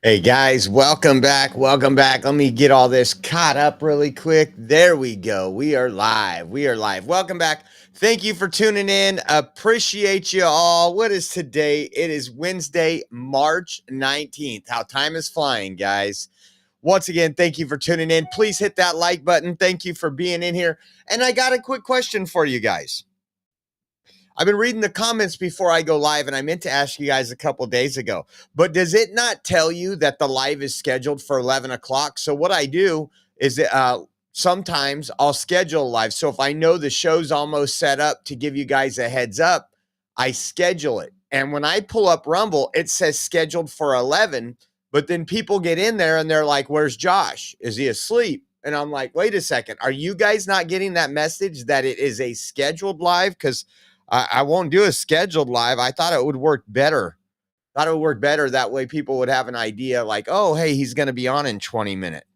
Hey guys, welcome back. Welcome back. Let me get all this caught up really quick. There we go. We are live. We are live. Welcome back. Thank you for tuning in. Appreciate you all. What is today? It is Wednesday, March 19th. How time is flying, guys. Once again, thank you for tuning in. Please hit that like button. Thank you for being in here. And I got a quick question for you guys. I've been reading the comments before I go live, and I meant to ask you guys a couple days ago. But does it not tell you that the live is scheduled for 11 o'clock? So what I do is sometimes I'll schedule live. So if I know the show's almost set up to give you guys a heads up, I schedule it. And when I pull up Rumble, it says scheduled for 11. But then people get in there and they're like, where's Josh? Is he asleep? And I'm like, wait a second. Are you guys not getting that message that it is a scheduled live? Because I won't do a scheduled live. I thought it would work better. Thought it would work better. That way people would have an idea like, oh, hey, he's going to be on in 20 minutes.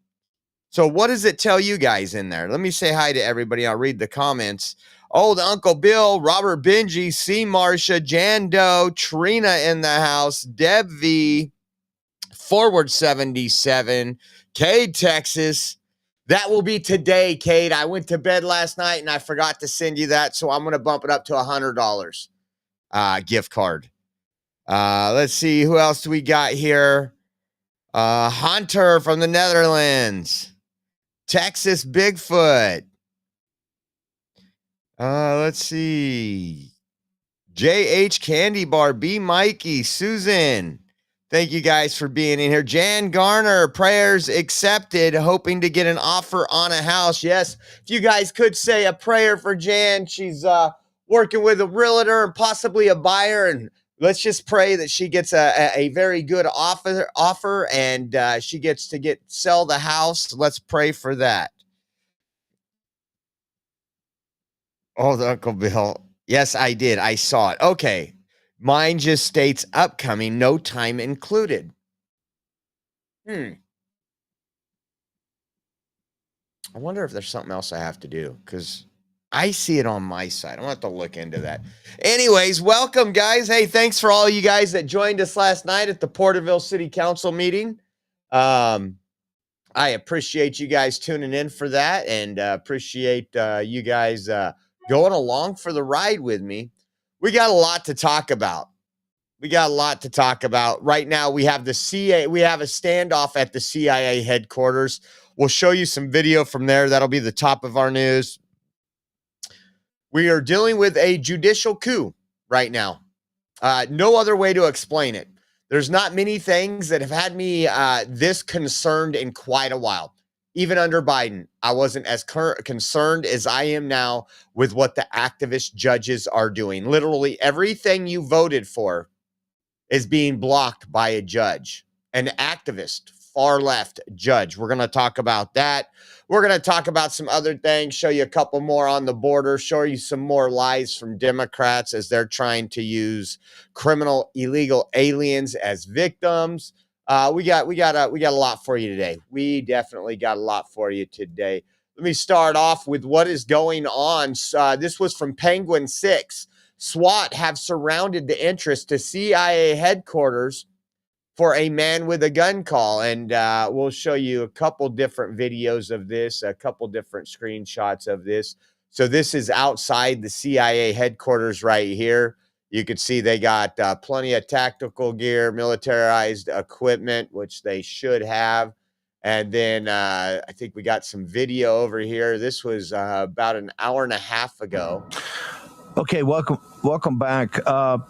So what does it tell you guys in there? Let me say hi to everybody. I'll read the comments. Oh, the Uncle Bill, Robert Benji, C. Marsha, Jan Doe, Trina in the house, Deb V, Forward 77, Cade, Texas. That will be today, Cade. I went to bed last night and I forgot to send you that, so I'm going to bump it up to $100 gift card. Let's see. Who else do we got here? Hunter from the Netherlands. Texas Bigfoot. Let's see. JH Candy Bar, B. Mikey, Susan. Thank you guys for being in here. Jan Garner, prayers accepted, hoping to get an offer on a house. Yes, if you guys could say a prayer for Jan. She's working with a realtor and possibly a buyer, and let's just pray that she gets a very good offer and she gets to sell the house. Let's pray for that. Oh, the Uncle Bill. Yes, I did. I saw it. Okay. Mine just states upcoming, no time included. I wonder if there's something else I have to do because I see it on my side. I'm going to have to look into that. Anyways, welcome, guys. Hey, thanks for all you guys that joined us last night at the Porterville City Council meeting. I appreciate you guys tuning in for that and appreciate you guys going along for the ride with me. We got a lot to talk about. Right now. We have a standoff at the CIA headquarters. We'll show you some video from there. That'll be the top of our news. We are dealing with a judicial coup right now. No other way to explain it. There's not many things that have had me this concerned in quite a while. Even under Biden, I wasn't as concerned as I am now with what the activist judges are doing. Literally everything you voted for is being blocked by a judge, an activist, far left judge. We're going to talk about that. We're going to talk about some other things, show you a couple more on the border, show you some more lies from Democrats as they're trying to use criminal illegal aliens as victims. We got a lot for you today. We definitely got a lot for you today. Let me start off with what is going on. This was from Penguin 6. SWAT have surrounded the entrance to CIA headquarters for a man with a gun call. And we'll show you a couple different videos of this, a couple different screenshots of this. So this is outside the CIA headquarters right here. You can see they got plenty of tactical gear, militarized equipment, which they should have. And then I think we got some video over here. This was about an hour and a half ago. Okay, welcome back.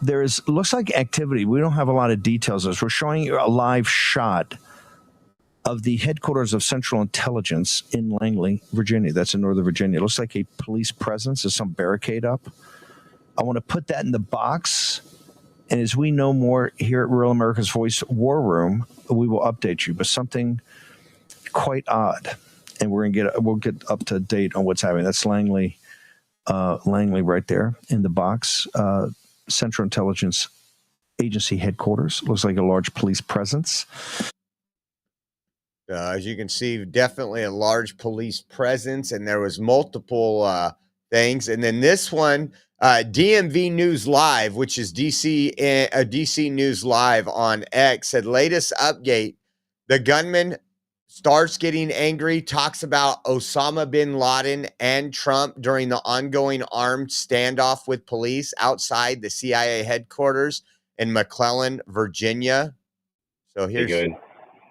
Looks like activity. We don't have a lot of details. As we're showing you a live shot of the headquarters of Central Intelligence in Langley, Virginia. That's in Northern Virginia. It looks like a police presence. There's some barricade up. I want to put that in the box. And as we know more here at Real America's Voice War Room, we will update you. But something quite odd, and we'll get up to date on what's happening. That's Langley right there in the box. Central Intelligence Agency headquarters. Looks like a large police presence. As you can see, definitely a large police presence, and there was multiple things. And then this one, DMV News Live, which is DC News Live on X, said latest update The gunman starts getting angry, talks about Osama bin Laden and Trump during the ongoing armed standoff with police outside the CIA headquarters in McClellan, Virginia. So here's good.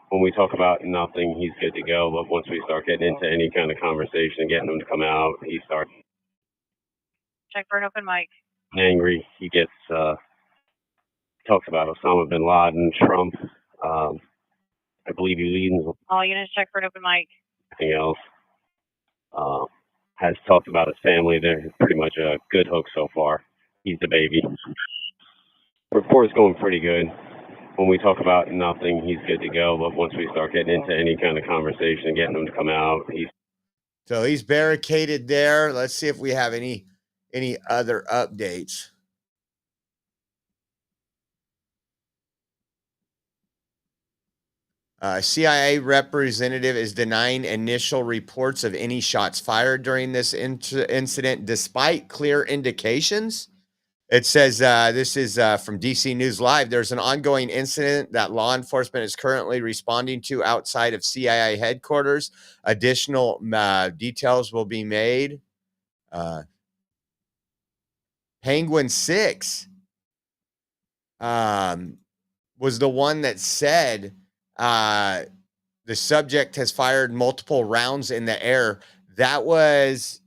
When we talk about nothing, he's good to go. But once we start getting into any kind of conversation, getting him to come out, he starts Check for an open mic. angry. He gets talks about Osama bin Laden, Trump. I believe he leads All units check for an open mic. anything else. Has talked about his family. They're pretty much a good hook so far. He's the baby. Rapport is going pretty good. When we talk about nothing, he's good to go. But once we start getting into any kind of conversation, getting him to come out, he's barricaded there. Let's see if we have any other updates. CIA representative is denying initial reports of any shots fired during this incident, despite clear indications. It says this is from DC News Live. There's an ongoing incident that law enforcement is currently responding to outside of CIA headquarters. Additional details will be made. Penguin 6 was the one that said the subject has fired multiple rounds in the air. That was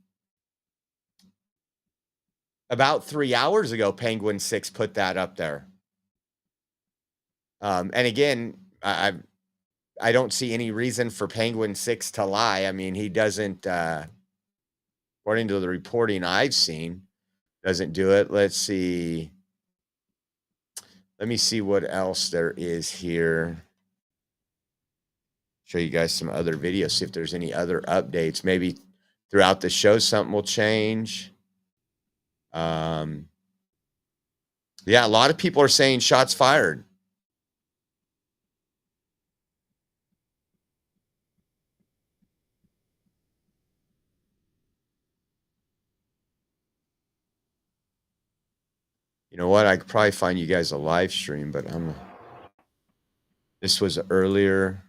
about 3 hours ago. Penguin 6 put that up there. And again, I don't see any reason for Penguin 6 to lie. I mean, he doesn't, according to the reporting I've seen, doesn't do it. Let's see. Let me see what else there is here. Show you guys some other videos, see if there's any other updates. Maybe throughout the show, something will change. Yeah, a lot of people are saying shots fired. You know what? I could probably find you guys a live stream, but this was earlier.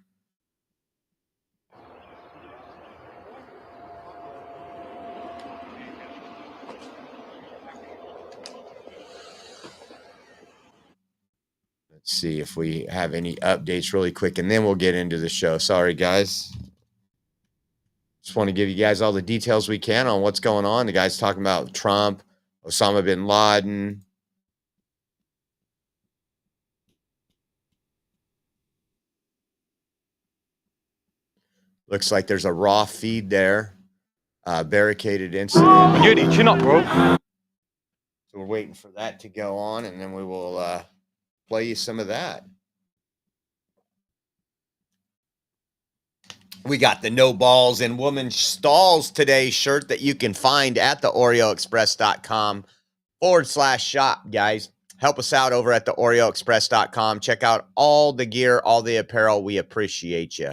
Let's see if we have any updates really quick, and then we'll get into the show. Sorry, guys. Just want to give you guys all the details we can on what's going on. The guy's talking about Trump, Osama bin Laden. Looks like there's a raw feed there. Barricaded incident. Judy, chin up, bro. So we're waiting for that to go on, and then we will play you some of that. We got the No Balls in Woman Stalls Today shirt that you can find at the OreoExpress.com/shop, guys. Help us out over at the OreoExpress.com. Check out all the gear, all the apparel. We appreciate you.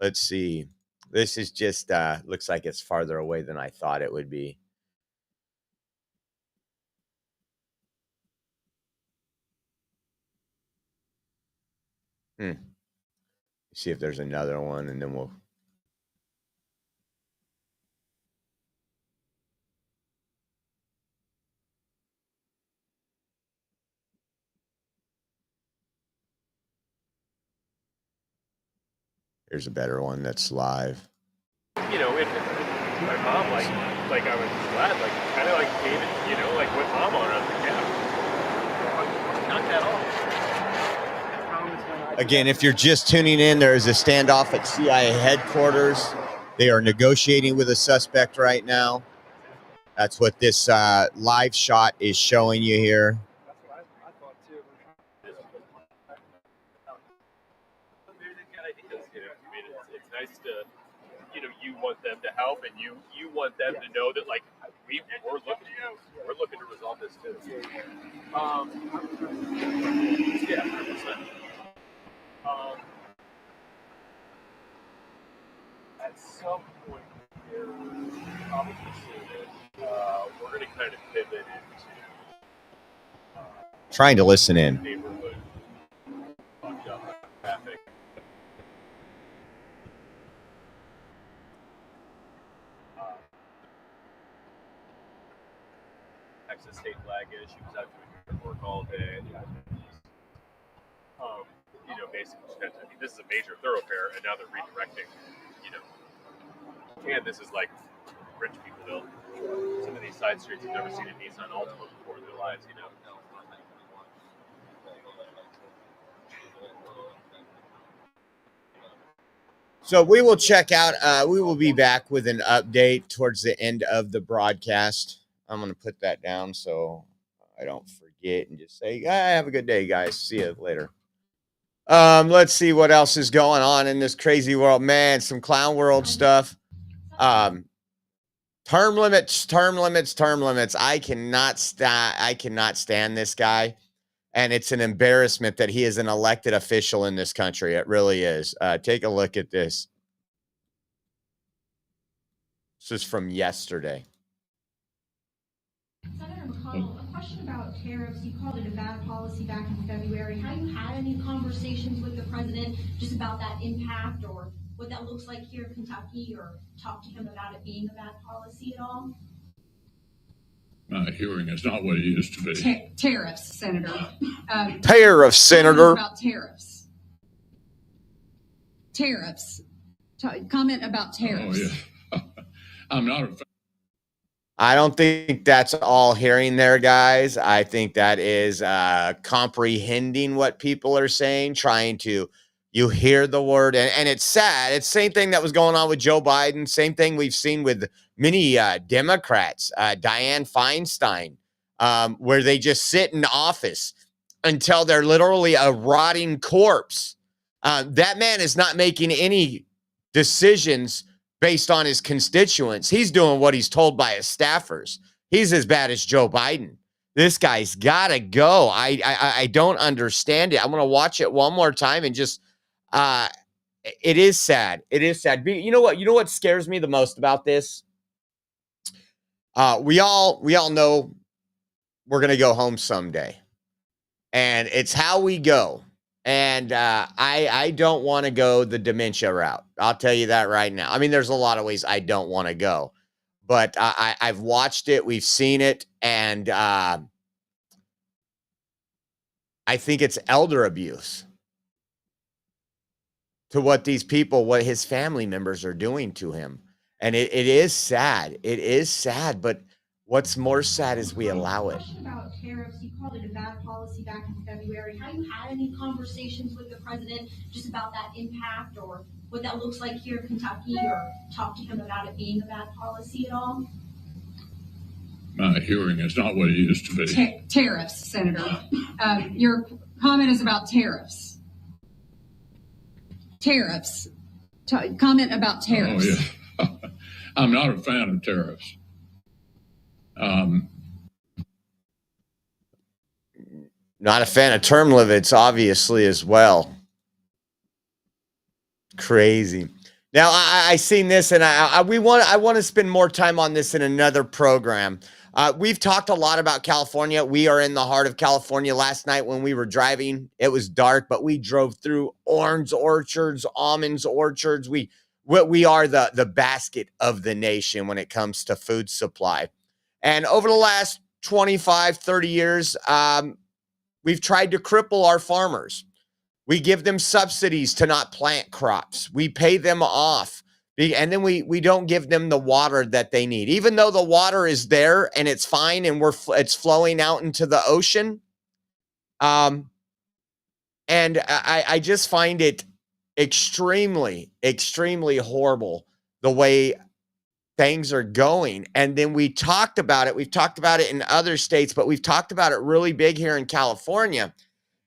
Let's see. This is just, looks like it's farther away than I thought it would be. See if there's another one, and then we'll. Here's a better one that's live. You know, if my mom, like I was glad, like, kind of like David, you know, like with mom on, I was like, yeah. Not at all. Again, if you're just tuning in, there is a standoff at CIA headquarters. They are negotiating with a suspect right now. That's what this live shot is showing you here. That's what I thought too. Maybe they've got ideas, you know. I mean, it's nice to, you know, you want them to help, and you want them to know that, like, we're looking to resolve this too. Yeah, 100%. At some point here, obviously, we're going to kind of pivot into trying to listen in. neighborhood fucked up traffic. Texas state flag is. She was out doing work all day. Basically, this is a major thoroughfare, and now they're redirecting. And this is like rich peopleville. Some of these side streets have never seen a Nissan Altima before in their lives. So we will check out. We will be back with an update towards the end of the broadcast. I'm going to put that down so I don't forget and just say, have a good day, guys. See you later. Let's see what else is going on in this crazy world, man. Some clown world stuff. Term limits. I cannot stand this guy. And it's an embarrassment that he is an elected official in this country. It really is. Take a look at this. This is from yesterday. Senator McConnell, a question about tariffs. You called it a bad policy back in February. Have you had any conversations with the president just about that impact or what that looks like here in Kentucky, or talked to him about it being a bad policy at all? Hearing is not what it used to be. Tariffs, Senator. Tariffs, Senator. About tariffs. Tariffs. Comment about tariffs. Oh, yeah. I'm not a fan. I don't think that's all hearing there, guys. I think that is comprehending what people are saying, you hear the word, and it's sad. It's the same thing that was going on with Joe Biden, same thing we've seen with many Democrats, Dianne Feinstein, where they just sit in office until they're literally a rotting corpse. That man is not making any decisions based on his constituents. He's doing what he's told by his staffers. He's as bad as Joe Biden. This guy's got to go. I don't understand it. I'm going to watch it one more time and just, it is sad. It is sad. You know what scares me the most about this? We all know we're going to go home someday, and it's how we go. And I don't want to go the dementia route. I'll tell you that right now. I mean, there's a lot of ways I don't want to go, but I've watched it. We've seen it. And I think it's elder abuse to what his family members are doing to him. And it is sad. It is sad. But what's more sad is we allow it. Question about tariffs. You called it a bad policy back in February. Have you had any conversations with the president just about that impact or what that looks like here in Kentucky, or talked to him about it being a bad policy at all? Hearing is not what it used to be. Tariffs, Senator. Your comment is about tariffs. Tariffs. Comment about tariffs. Oh, yeah. I'm not a fan of tariffs. Not a fan of term limits, obviously, as well. Crazy. Now, I seen this, and I want to spend more time on this in another program. We've talked a lot about California. We are in the heart of California. Last night when we were driving, it was dark, but we drove through orange orchards, almonds orchards. We are the basket of the nation when it comes to food supply. And over the last 25, 30 years, we've tried to cripple our farmers. We give them subsidies to not plant crops. We pay them off. And then we don't give them the water that they need. Even though the water is there and it's fine and it's flowing out into the ocean. And I just find it extremely, extremely horrible the way things are going. And then we talked about it. We've talked about it in other states, but we've talked about it really big here in California,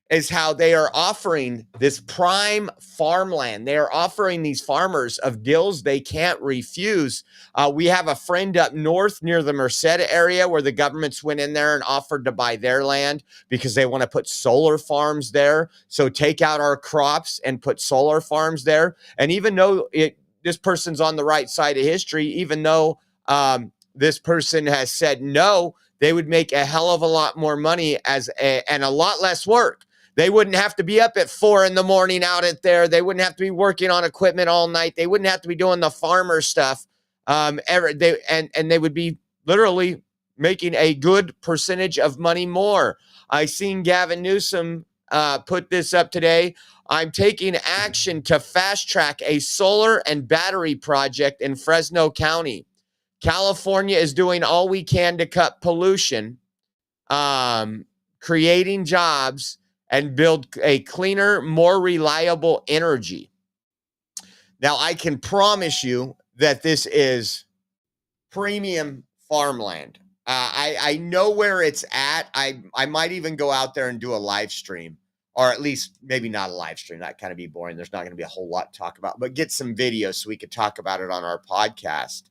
is how they are offering this prime farmland. They are offering these farmers of deals they can't refuse. We have a friend up north near the Merced area where the governments went in there and offered to buy their land because they want to put solar farms there. So take out our crops and put solar farms there. And even though this person's on the right side of history, even though this person has said no, they would make a hell of a lot more money and a lot less work. They wouldn't have to be up at 4 a.m. out at there. They wouldn't have to be working on equipment all night. They wouldn't have to be doing the farmer stuff. They would be literally making a good percentage of money more. I seen Gavin Newsom put this up today. I'm taking action to fast track a solar and battery project in Fresno County. California is doing all we can to cut pollution, creating jobs, and build a cleaner, more reliable energy. Now, I can promise you that this is premium farmland. I know where it's at. I might even go out there and do a live stream, or at least maybe not a live stream. That kind of be boring. There's not going to be a whole lot to talk about, but get some videos so we could talk about it on our podcast.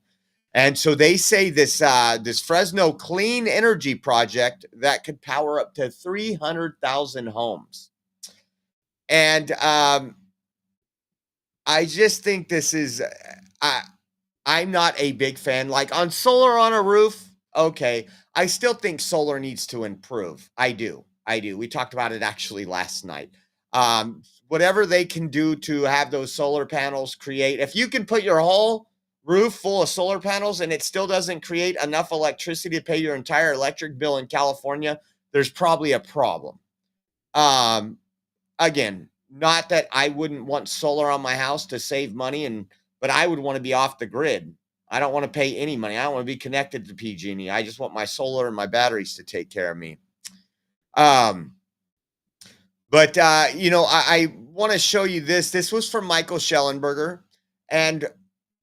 And so they say this this Fresno clean energy project that could power up to 300,000 homes. And I just think this is I'm not a big fan. Like on solar on a roof, okay. I still think solar needs to improve. I do. We talked about it actually last night. Whatever they can do to have those solar panels create, if you can put your whole roof full of solar panels and it still doesn't create enough electricity to pay your entire electric bill in California, there's probably a problem. Again, not that I wouldn't want solar on my house to save money, but I would want to be off the grid. I don't want to pay any money. I don't want to be connected to PG&E. I just want my solar and my batteries to take care of me. But I want to show you this. This was from Michael Schellenberger, and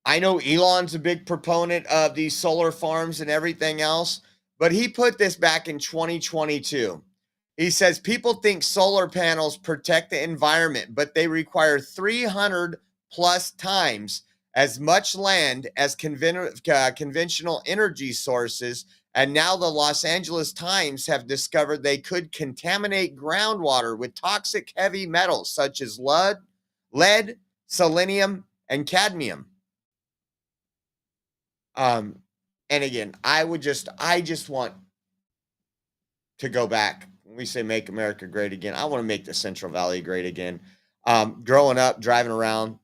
I know Elon's a big proponent of these solar farms and everything else, but he put this back in 2022. He says people think solar panels protect the environment, but they require 300 plus times as much land as conventional energy sources. And now the Los Angeles Times have discovered they could contaminate groundwater with toxic heavy metals such as lead, selenium, and cadmium. And again, I just want to go back. When we say make America great again, I want to make the Central Valley great again. Growing up, driving around,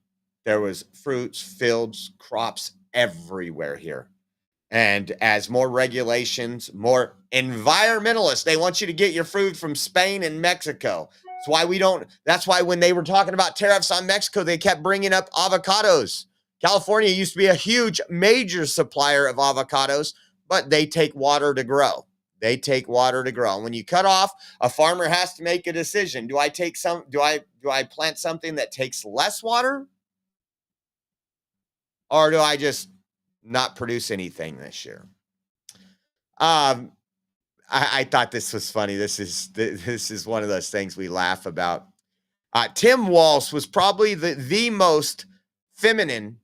there was fruits, fields, crops everywhere here. And as more regulations, more environmentalists, they want you to get your food from Spain and Mexico. That's why when they were talking about tariffs on Mexico, they kept bringing up avocados. California used to be a huge, major supplier of avocados, but they take water to grow. And when you cut off, a farmer has to make a decision. Do I plant something that takes less water? Or do I just not produce anything this year? I thought this was funny. This is one of those things we laugh about. Tim Walz was probably the most feminine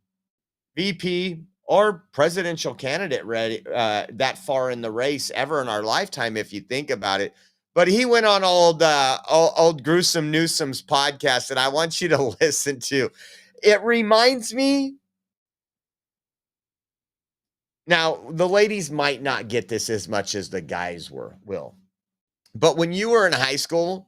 VP or presidential candidate that far in the race ever in our lifetime, if you think about it. But he went on old Gruesome Newsom's podcast, and I want you to listen to. It reminds me. Now, the ladies might not get this as much as the guys will. But when you were in high school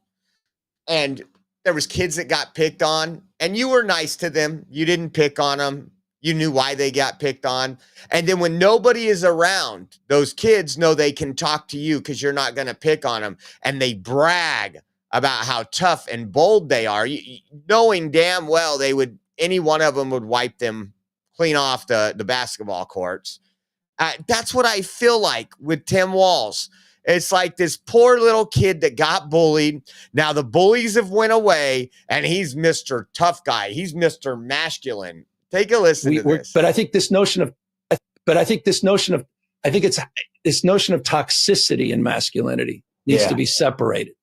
and there was kids that got picked on and you were nice to them, you didn't pick on them. You knew why they got picked on. And then when nobody is around, those kids know they can talk to you because you're not going to pick on them. And they brag about how tough and bold they are, knowing damn well any one of them would wipe them clean off the basketball courts. That's what I feel like with Tim Walz. It's like this poor little kid that got bullied. Now the bullies have went away, and he's Mr. Tough Guy. He's Mr. Masculine. Take a listen to this. But I think this notion of toxicity and masculinity needs to be separated.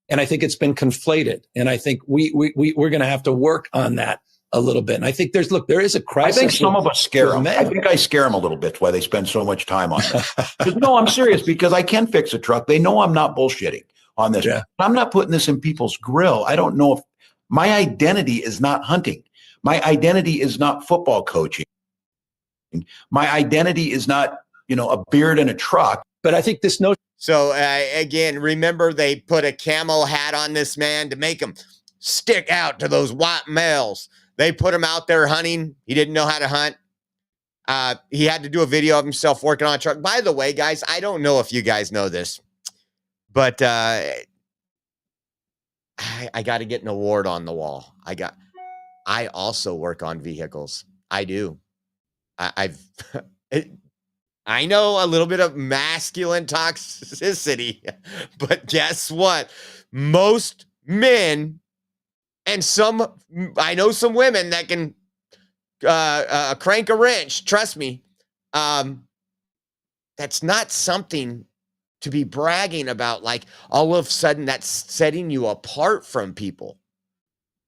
And I think it's been conflated. And I think we're going to have to work on that a little bit. And I think there is a crisis. I think some of us scare them. I think I scare them a little bit why they spend so much time on it. No, I'm serious, because I can fix a truck. They know I'm not bullshitting on this. Yeah. I'm not putting this in people's grill. I don't know if my identity is not hunting. My identity is not football coaching. My identity is not, a beard and a truck. But I think this notion. So again, remember they put a camo hat on this man to make him stick out to those white males. They put him out there hunting. He didn't know how to hunt. He had to do a video of himself working on a truck. By the way, guys, I don't know if you guys know this, but I got to get an award on the wall. I also work on vehicles. I do. I've I know a little bit of masculine toxicity, but guess what? Most men and I know some women that can crank a wrench. Trust me. That's not something to be bragging about. Like all of a sudden that's setting you apart from people.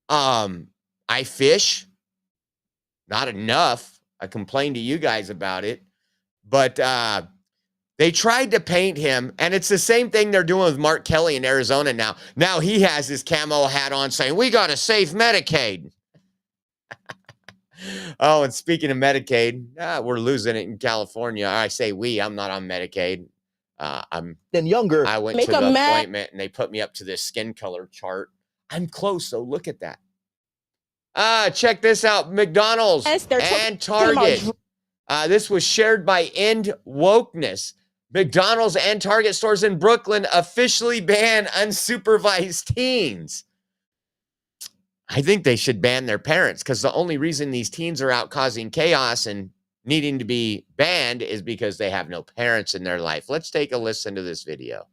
I fish, not enough. I complained to you guys about it, but they tried to paint him, and it's the same thing they're doing with Mark Kelly in Arizona now. Now he has his camo hat on saying, we got to save Medicaid. Oh, and speaking of Medicaid, we're losing it in California. I say we, I'm not on Medicaid. I'm younger. I went to the appointment and they put me up to this skin color chart. I'm close, so look at that. Check this out. McDonald's and Target. This was shared by End Wokeness. McDonald's and Target stores in Brooklyn officially ban unsupervised teens. I think they should ban their parents, because the only reason these teens are out causing chaos and needing to be banned is because they have no parents in their life. Let's take a listen to this video.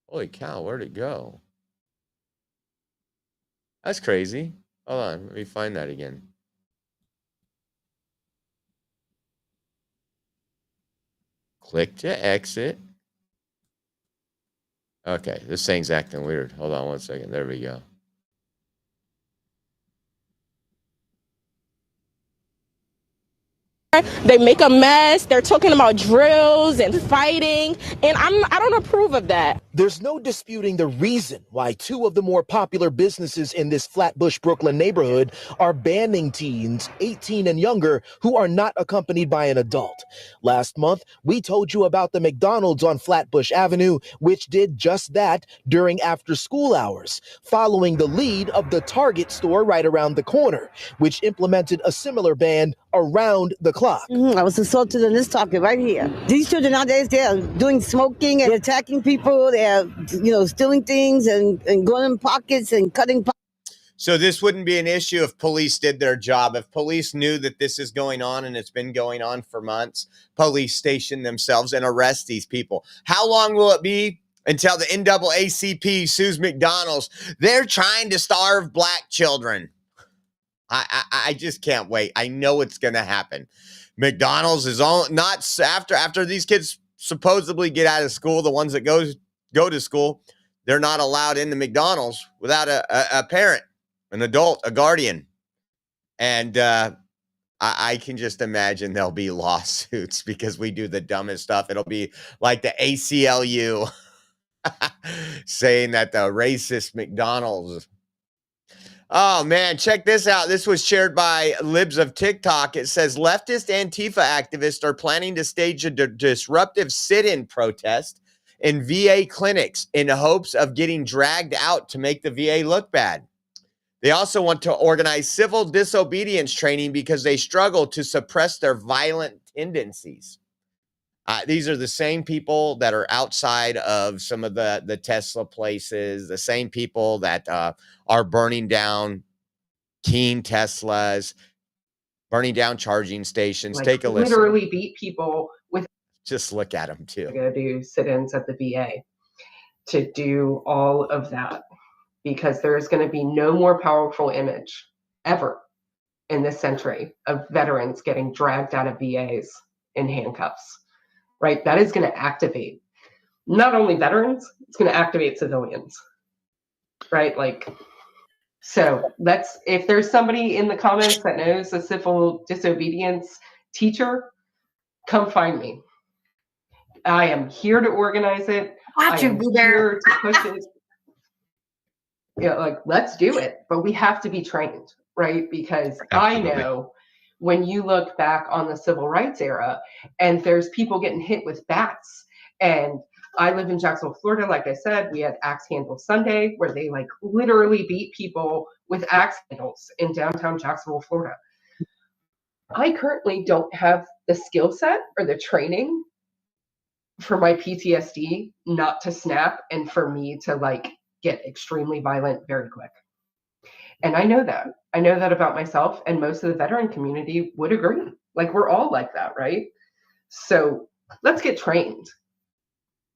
Holy cow, where'd it go? That's crazy. Hold on, let me find that again. Click to exit. Okay, this thing's acting weird. Hold on one second. There we go. They make a mess. They're talking about drills and fighting, and I don't approve of that. There's no disputing the reason why two of the more popular businesses in this Flatbush, Brooklyn neighborhood are banning teens 18 and younger who are not accompanied by an adult. Last month, we told you about the McDonald's on Flatbush Avenue, which did just that during after-school hours, following the lead of the Target store right around the corner, which implemented a similar ban around the clock. I was assaulted in this target right here. These children nowadays, they're doing smoking and attacking people. They're, stealing things and going in pockets and cutting pockets. So this wouldn't be an issue if police did their job. If police knew that this is going on and it's been going on for months, police station themselves and arrest these people. How long will it be until the NAACP sues McDonald's? They're trying to starve black children. I just can't wait. I know it's going to happen. McDonald's is not after these kids supposedly get out of school. The ones that go to school, they're not allowed into McDonald's without a parent, an adult, a guardian. And I can just imagine there'll be lawsuits because we do the dumbest stuff. It'll be like the ACLU saying that the racist McDonald's. Oh, man, check this out. This was shared by Libs of TikTok. It says leftist Antifa activists are planning to stage a disruptive sit-in protest in VA clinics in hopes of getting dragged out to make the VA look bad. They also want to organize civil disobedience training because they struggle to suppress their violent tendencies. These are the same people that are outside of some of the Tesla places, the same people that are burning down Keen Teslas, burning down charging stations. Take a listen. Literally beat people with. Just look at them too. Going to do sit-ins at the VA to do all of that because there's going to be no more powerful image ever in this century of veterans getting dragged out of VAs in handcuffs. Right, that is going to activate not only veterans, it's going to activate civilians. Right, so if there's somebody in the comments that knows a civil disobedience teacher, come find me. I am here to organize it. I am here to push it. Let's do it, but we have to be trained, right? Because absolutely. I know. When you look back on the civil rights era and there's people getting hit with bats and I live in Jacksonville, Florida. Like I said, we had Axe Handle Sunday where they like literally beat people with axe handles in downtown Jacksonville, Florida. I currently don't have the skill set or the training for my PTSD not to snap and for me to like get extremely violent very quick. And I know that. I know that about myself, and most of the veteran community would agree. Like, we're all like that, right? So let's get trained.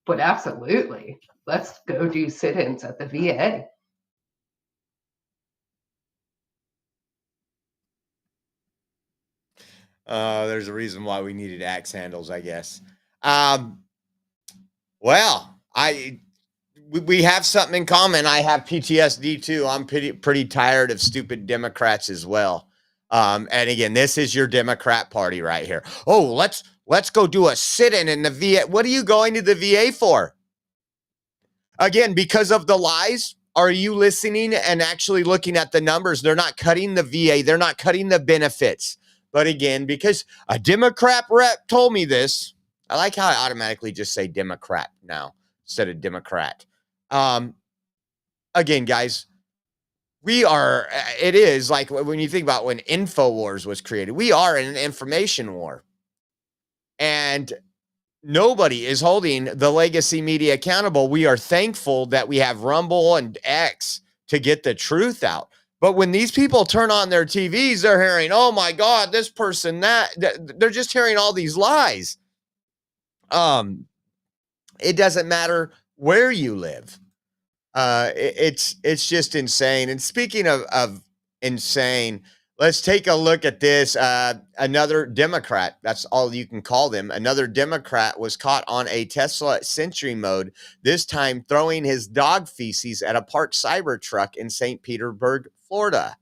But absolutely, let's go do sit-ins at the VA. There's a reason why we needed axe handles, I guess. Well, we have something in common. I have PTSD too. I'm pretty tired of stupid Democrats as well. And again, this is your Democrat party right here. Oh, let's go do a sit-in in the VA. What are you going to the VA for? Again, because of the lies? Are you listening and actually looking at the numbers? They're not cutting the VA. They're not cutting the benefits. But again, because a Democrat rep told me this, I like how I automatically just say Democrat now instead of Democrat. Again, guys, it is like when you think about when InfoWars was created, we are in an information war. And nobody is holding the legacy media accountable. We are thankful that we have Rumble and X to get the truth out. But when these people turn on their TVs, they're hearing, oh my God, this person, that. They're just hearing all these lies. It doesn't matter where you live. It's just insane. And speaking of insane, let's take a look at this. Another Democrat, that's all you can call them. Another Democrat was caught on a Tesla Sentry mode, this time throwing his dog feces at a parked Cybertruck in St. Petersburg, Florida.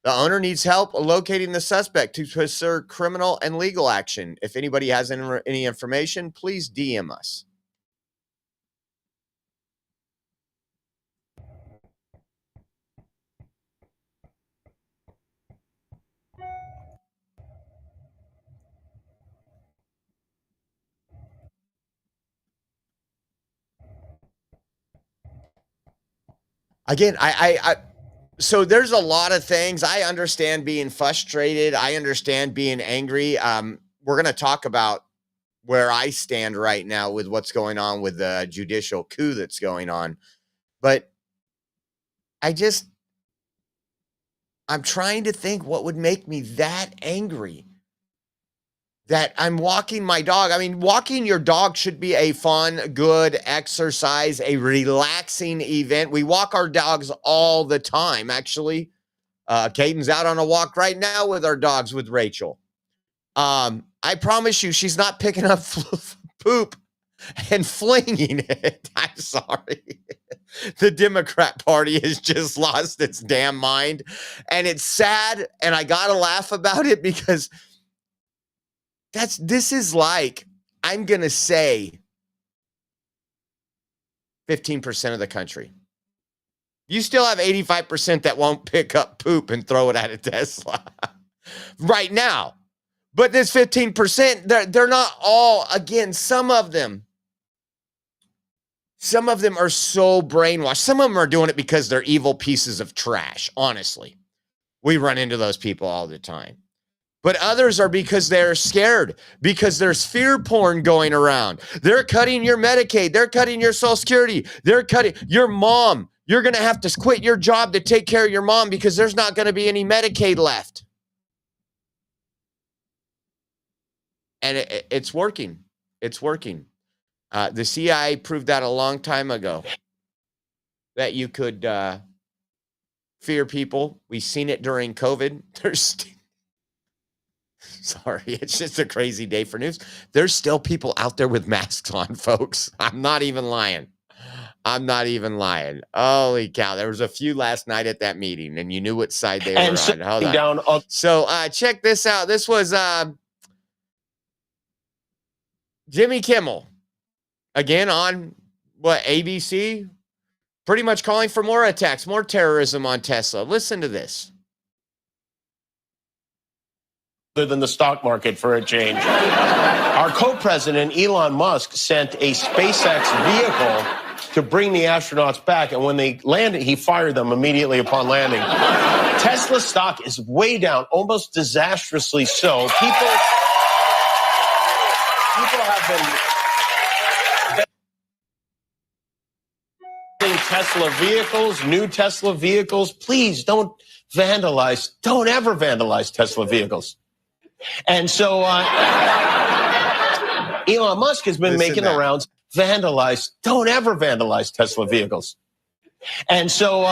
The owner needs help locating the suspect to pursue criminal and legal action. If anybody has any information, please DM us. Again, so there's a lot of things. I understand being frustrated. I understand being angry. We're going to talk about where I stand right now with what's going on with the judicial coup that's going on. But I'm trying to think what would make me that angry. That I'm walking my dog. I mean, walking your dog should be a fun, good exercise, a relaxing event. We walk our dogs all the time, actually. Caden's out on a walk right now with our dogs with Rachel. I promise you, she's not picking up poop and flinging it. I'm sorry. The Democrat Party has just lost its damn mind. And it's sad, and I got to laugh about it because this is like, I'm going to say 15% of the country. You still have 85% that won't pick up poop and throw it at a Tesla right now. But this 15%, they're not all, again, some of them are so brainwashed. Some of them are doing it because they're evil pieces of trash, honestly. We run into those people all the time. But others are because they're scared, because there's fear porn going around. They're cutting your Medicaid. They're cutting your Social Security. They're cutting your mom. You're going to have to quit your job to take care of your mom because there's not going to be any Medicaid left. And it's working. It's working. The CIA proved that a long time ago, that you could fear people. We've seen it during COVID. Sorry, it's just a crazy day for news. There's still people out there with masks on, folks. I'm not even lying. Holy cow. There was a few last night at that meeting, and you knew what side they were on. Hold on. So check this out. This was Jimmy Kimmel. Again, on ABC? Pretty much calling for more attacks, more terrorism on Tesla. Listen to this. other than the stock market for a change. Our co-president, Elon Musk, sent a SpaceX vehicle to bring the astronauts back, and when they landed, he fired them immediately upon landing. Tesla stock is way down, almost disastrously so. People have been Tesla vehicles, new Tesla vehicles. Please don't ever vandalize Tesla vehicles. And so Elon Musk has been making the rounds. Don't ever vandalize Tesla vehicles. And so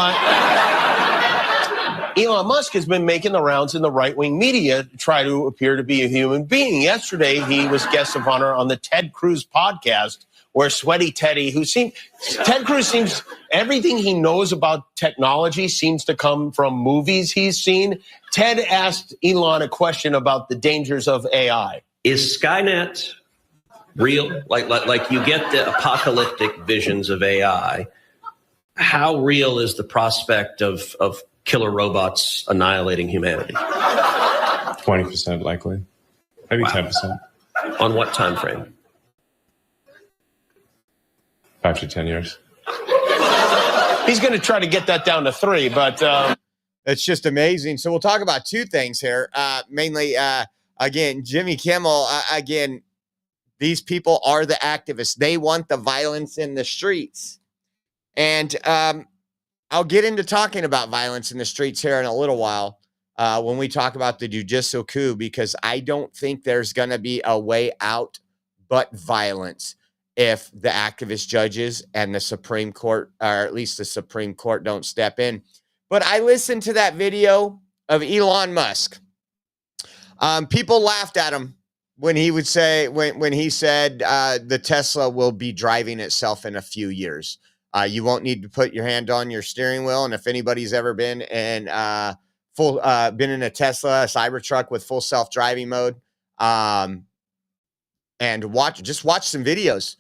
Elon Musk has been making the rounds in the right-wing media to try to appear to be a human being. Yesterday, he was guest of honor on the Ted Cruz podcast, where Sweaty Teddy, Ted Cruz seems, everything he knows about technology seems to come from movies he's seen. Ted asked Elon a question about the dangers of AI. Is Skynet real? Like you get the apocalyptic visions of AI. How real is the prospect of killer robots annihilating humanity? 20% likely, maybe 10%. On what time frame? 5 to 10 years. He's going to try to get that down to 3, but it's just amazing. So we'll talk about two things here. Mainly, again, Jimmy Kimmel. Again, these people are the activists. They want the violence in the streets, and I'll get into talking about violence in the streets here in a little while when we talk about the judicial coup, because I don't think there's going to be a way out but violence if the activist judges and the Supreme Court, or at least the Supreme Court, don't step in. But I listened to that video of Elon Musk. People laughed at him when he would say, when he said the Tesla will be driving itself in a few years. You won't need to put your hand on your steering wheel. And if anybody's ever been in been in a Tesla, a Cybertruck with full self-driving mode, and watch some videos.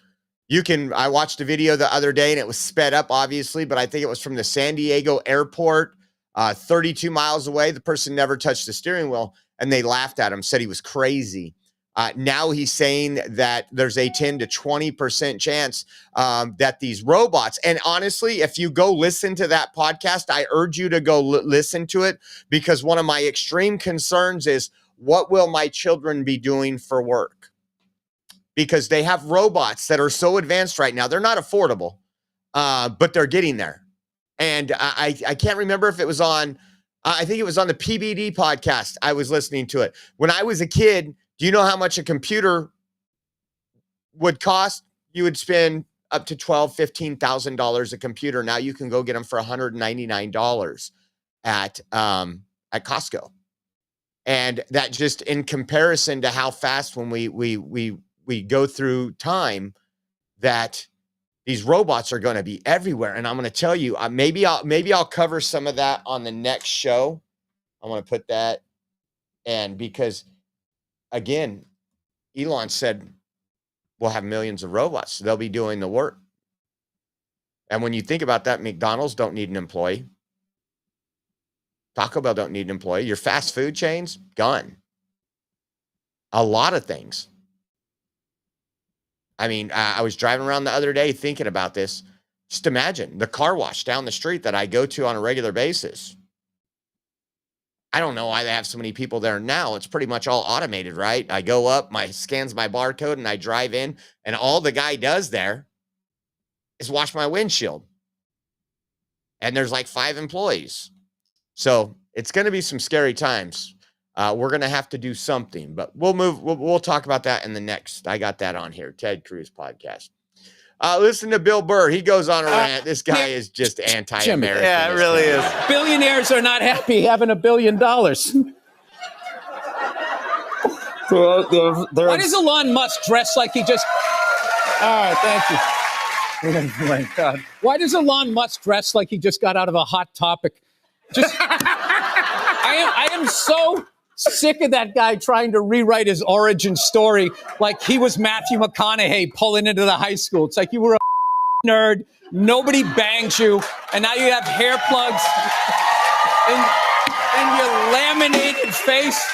I watched a video the other day and it was sped up, obviously, but I think it was from the San Diego airport, 32 miles away. The person never touched the steering wheel and they laughed at him, said he was crazy. Now he's saying that there's a 10 to 20% chance that these robots, and honestly, if you go listen to that podcast, I urge you to go listen to it, because one of my extreme concerns is, what will my children be doing for work? Because they have robots that are so advanced right now. They're not affordable, but they're getting there. And I can't remember if it was on, I think it was on the PBD podcast. I was listening to it. When I was a kid, do you know how much a computer would cost? You would spend up to $12,000, $15,000 a computer. Now you can go get them for $199 at Costco. And that just in comparison to how fast when we go through time, that these robots are going to be everywhere. And I'm going to tell you, maybe I'll cover some of that on the next show. I want to put that in, because again, Elon said we'll have millions of robots. They'll be doing the work. And when you think about that, McDonald's don't need an employee. Taco Bell don't need an employee. Your fast food chains, gone. A lot of things. I mean, I was driving around the other day thinking about this. Just imagine the car wash down the street that I go to on a regular basis. I don't know why they have so many people there now. It's pretty much all automated, right? I go up, scans my barcode, and I drive in, and all the guy does there is wash my windshield. And there's like 5 employees. So it's going to be some scary times. We're going to have to do something, but we'll talk about that in the next. I got that on here. Ted Cruz podcast. Listen to Bill Burr. He goes on a rant. This guy is just anti-American. Yeah, it really is. Billionaires are not happy having $1 billion. Why does Elon Musk dress like he just... All right, thank you. Oh, my God. Why does Elon Musk dress like he just got out of a Hot Topic? Just, I am so sick of that guy trying to rewrite his origin story like he was Matthew McConaughey pulling into the high school. It's like you were a nerd, nobody banged you, and now you have hair plugs and your laminated face.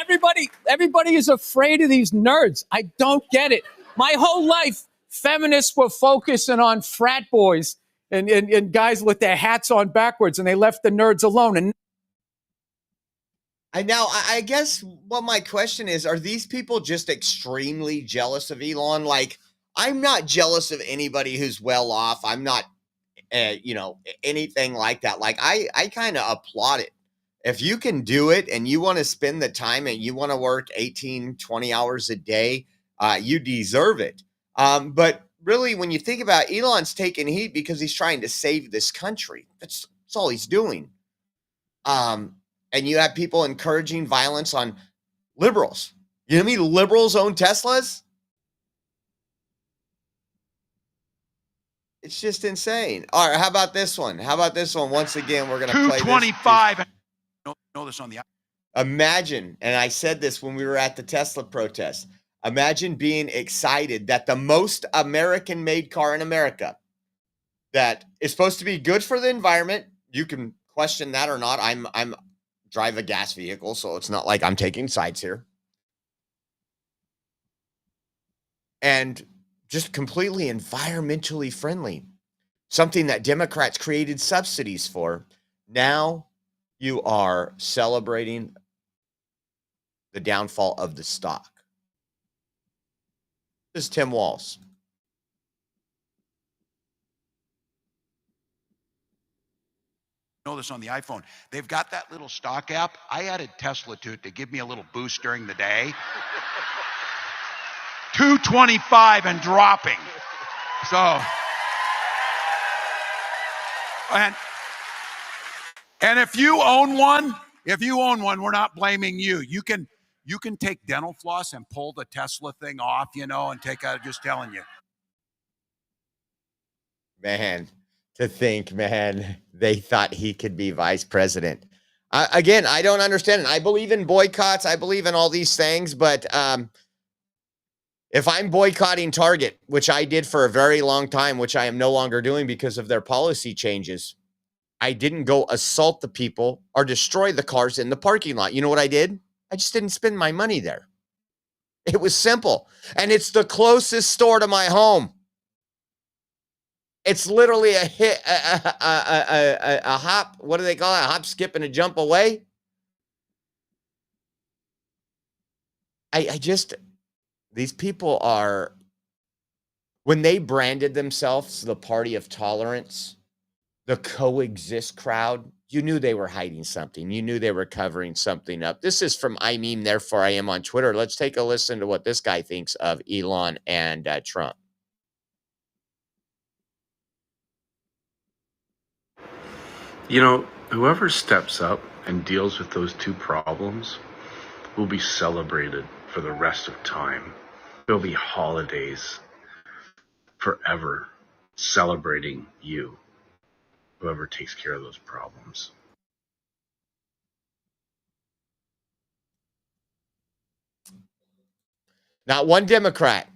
everybody is afraid of these nerds. I don't get it. My whole life, feminists were focusing on frat boys and guys with their hats on backwards, and they left the nerds alone. And I guess what my question is, are these people just extremely jealous of Elon? Like, I'm not jealous of anybody who's well off. I'm not, anything like that. Like, I kind of applaud it. If you can do it and you want to spend the time and you want to work 18, 20 hours a day, you deserve it. But really, when you think about it, Elon's taking heat because he's trying to save this country. That's all he's doing. And you have people encouraging violence on liberals. You know how many liberals own Teslas? It's just insane. All right, how about this one? Once again, we're going to play 225. Know this on the. Imagine, and I said this when we were at the Tesla protest, imagine being excited that the most American-made car in America that is supposed to be good for the environment, you can question that or not. I'm drive a gas vehicle, so it's not like I'm taking sides here. And just completely environmentally friendly. Something that Democrats created subsidies for. Now you are celebrating the downfall of the stock. This is Tim Walz. Know this on the iPhone. They've got that little stock app. I added Tesla to it to give me a little boost during the day. 225 and dropping. So, and if you own one, we're not blaming you. You can take dental floss and pull the Tesla thing off, and take out. Just telling you. Man, to think, they thought he could be vice president. Again, I don't understand it. I believe in boycotts. I believe in all these things, but if I'm boycotting Target, which I did for a very long time, which I am no longer doing because of their policy changes, I didn't go assault the people or destroy the cars in the parking lot. You know what I did? I just didn't spend my money there. It was simple. And it's the closest store to my home. It's literally a hop. What do they call it? A hop, skip, and a jump away. These people are, when they branded themselves the party of tolerance, the coexist crowd, you knew they were hiding something. You knew they were covering something up. This is from I Meme, Therefore I Am on Twitter. Let's take a listen to what this guy thinks of Elon and Trump. Whoever steps up and deals with those two problems will be celebrated for the rest of time. There'll be holidays forever celebrating you, whoever takes care of those problems. Not one Democrat,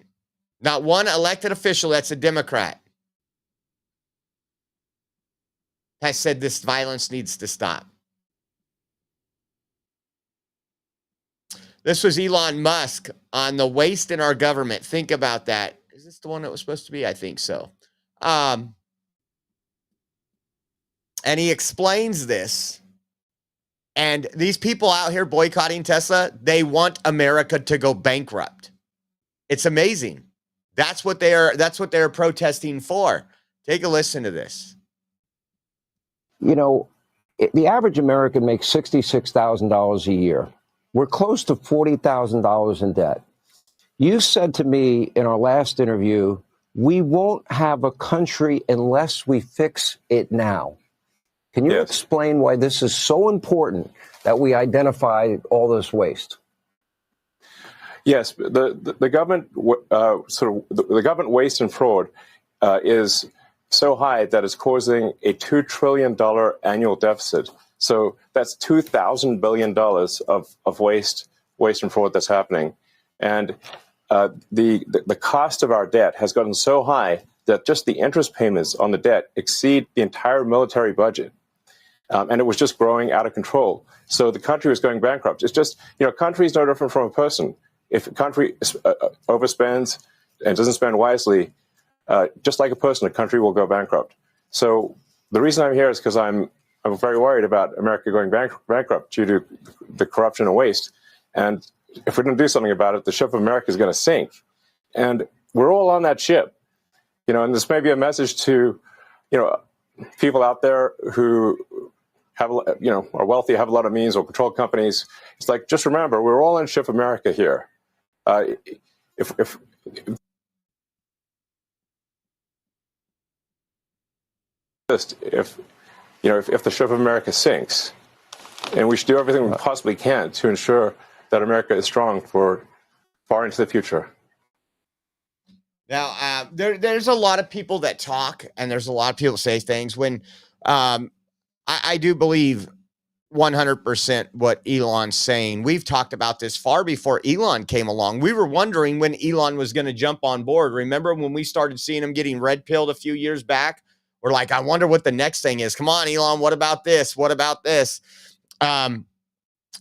not one elected official that's a Democrat has said this violence needs to stop. This was Elon Musk on the waste in our government. Think about that. Is this the one that was supposed to be? I think so. And he explains this. And these people out here boycotting Tesla, they want America to go bankrupt. It's amazing. That's what they're protesting for. Take a listen to this. The average American makes $66,000 a year. We're close to $40,000 in debt. You said to me in our last interview, we won't have a country unless we fix it now. Can you explain why this is so important that we identify all this waste? Yes, the government the government waste and fraud is so high that it's causing a $2 trillion annual deficit. So that's $2,000 billion of waste and fraud that's happening. And the cost of our debt has gotten so high that just the interest payments on the debt exceed the entire military budget. and it was just growing out of control. So the country was going bankrupt. It's just, country is no different from a person. If a country overspends and doesn't spend wisely, just like a person, a country will go bankrupt. So the reason I'm here is because I'm very worried about America going bankrupt due to the corruption and waste. And if we don't do something about it, the ship of America is going to sink. And we're all on that ship. And this may be a message to, people out there who have, are wealthy, have a lot of means, or control companies. It's like, just remember, we're all in ship America here. If the ship of America sinks, and we should do everything we possibly can to ensure that America is strong for far into the future. Now, there's a lot of people that talk, and there's a lot of people say things when I do believe 100% what Elon's saying. We've talked about this far before Elon came along. We were wondering when Elon was going to jump on board. Remember when we started seeing him getting red-pilled a few years back? We're like, I wonder what the next thing is. Come on, Elon, what about this? What about this?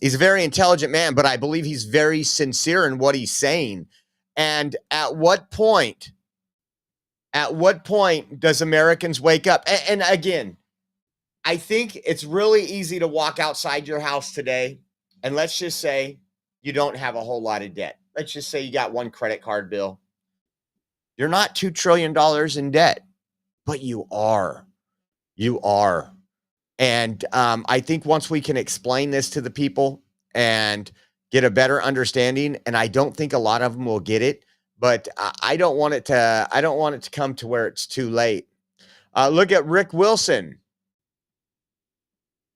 He's a very intelligent man, but I believe he's very sincere in what he's saying. And at what point does Americans wake up? And again, I think it's really easy to walk outside your house today, and let's just say you don't have a whole lot of debt. Let's just say you got one credit card bill. You're not $2 trillion in debt, but you are. You are. And I think once we can explain this to the people and get a better understanding, and I don't think a lot of them will get it, but I don't want it to come to where it's too late. Look at Rick Wilson,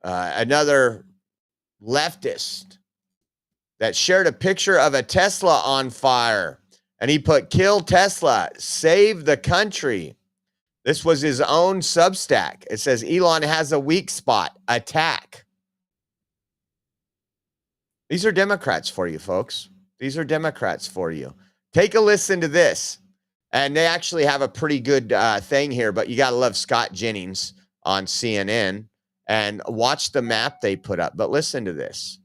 another leftist that shared a picture of a Tesla on fire, and he put "Kill Tesla, save the country." This was his own Substack. It says Elon has a weak spot, attack. These are Democrats for you, folks. These are Democrats for you. Take a listen to this. And they actually have a pretty good thing here, but you got to love Scott Jennings on CNN and watch the map they put up. But listen to this.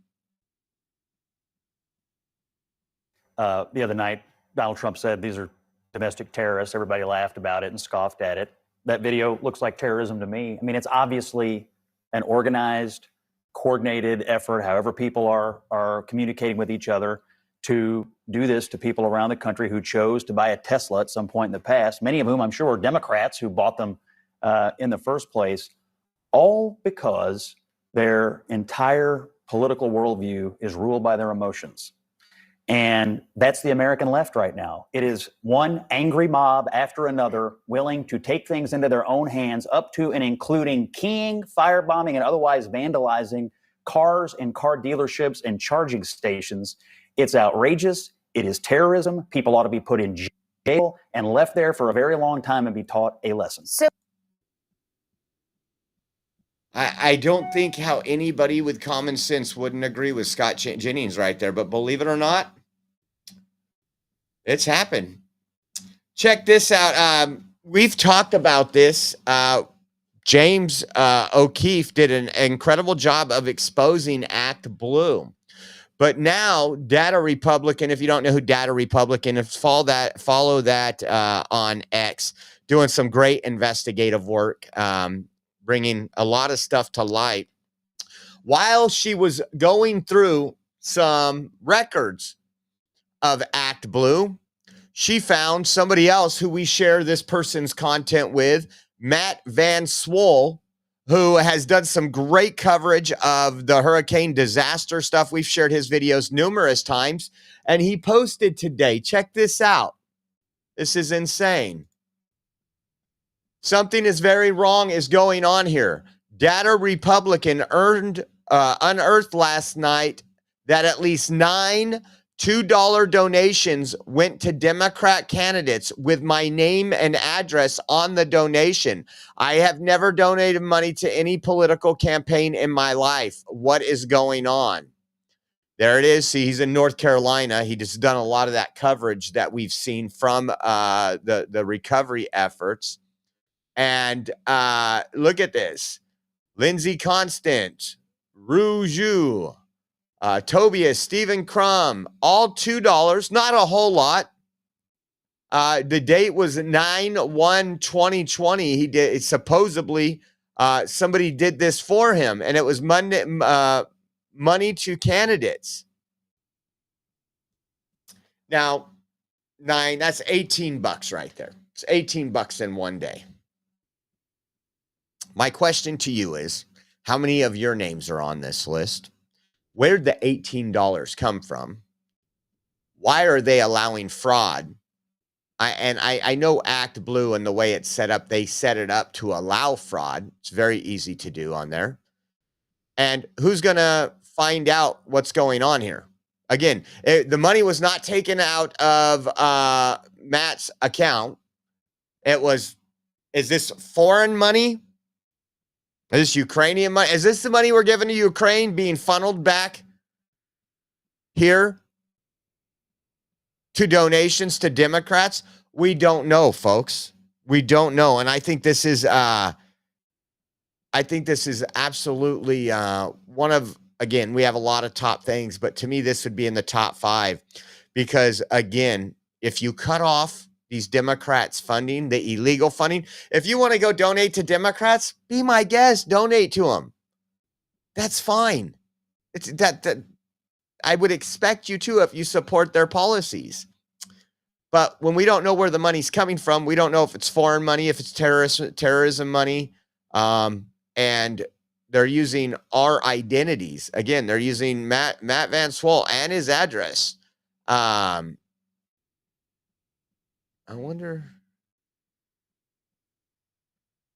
The other night, Donald Trump said these are domestic terrorists. Everybody laughed about it and scoffed at it. That video looks like terrorism to me. I mean, it's obviously an organized, coordinated effort, however people are communicating with each other, to do this to people around the country who chose to buy a Tesla at some point in the past, many of whom I'm sure are Democrats who bought them in the first place, all because their entire political worldview is ruled by their emotions. And that's the American left right now. It is one angry mob after another willing to take things into their own hands, up to and including keying, firebombing, and otherwise vandalizing cars and car dealerships and charging stations. It's outrageous. It is terrorism. People ought to be put in jail and left there for a very long time and be taught a lesson. I don't think how anybody with common sense wouldn't agree with Scott Jennings right there, but believe it or not, it's happened. Check this out. We've talked about this. James O'Keefe did an incredible job of exposing Act Blue. But now Data Republican, if you don't know who Data Republican is, follow that on X, doing some great investigative work, bringing a lot of stuff to light. While she was going through some records of Act Blue, she found somebody else who we share this person's content with, Matt Van Swoel, who has done some great coverage of the hurricane disaster stuff. We've shared his videos numerous times, and he posted today. Check this out. This is insane. Something is very wrong is going on here. Data Republican unearthed last night that at least 9 $2 donations went to Democrat candidates with my name and address on the donation. I have never donated money to any political campaign in my life. What is going on? There it is. See, he's in North Carolina. He just done a lot of that coverage that we've seen from the recovery efforts. And look at this. Lindsay Constant, Ruju, Tobias, Stephen Crum, all $2, not a whole lot. The date was 9/1/2020. He did supposedly somebody did this for him, and it was money to candidates. Now, that's $18 right there. It's $18 in one day. My question to you is, how many of your names are on this list? Where'd the $18 come from? Why are they allowing fraud? I know Act Blue and the way it's set up, they set it up to allow fraud. It's very easy to do on there. And who's going to find out what's going on here? Again, the money was not taken out of Matt's account. Is this foreign money? Is this Ukrainian money? Is this the money we're giving to Ukraine being funneled back here to donations to Democrats? We don't know, folks. We don't know. And I think this is absolutely one of, again, we have a lot of top things, but to me, this would be in the top 5 because, again, if you cut off these Democrats funding, the illegal funding, if you want to go donate to Democrats, be my guest, donate to them. That's fine. It's that I would expect you to if you support their policies. But when we don't know where the money's coming from, we don't know if it's foreign money, if it's terrorism money, and they're using our identities. Again, they're using Matt Van Swol and his address. I wonder.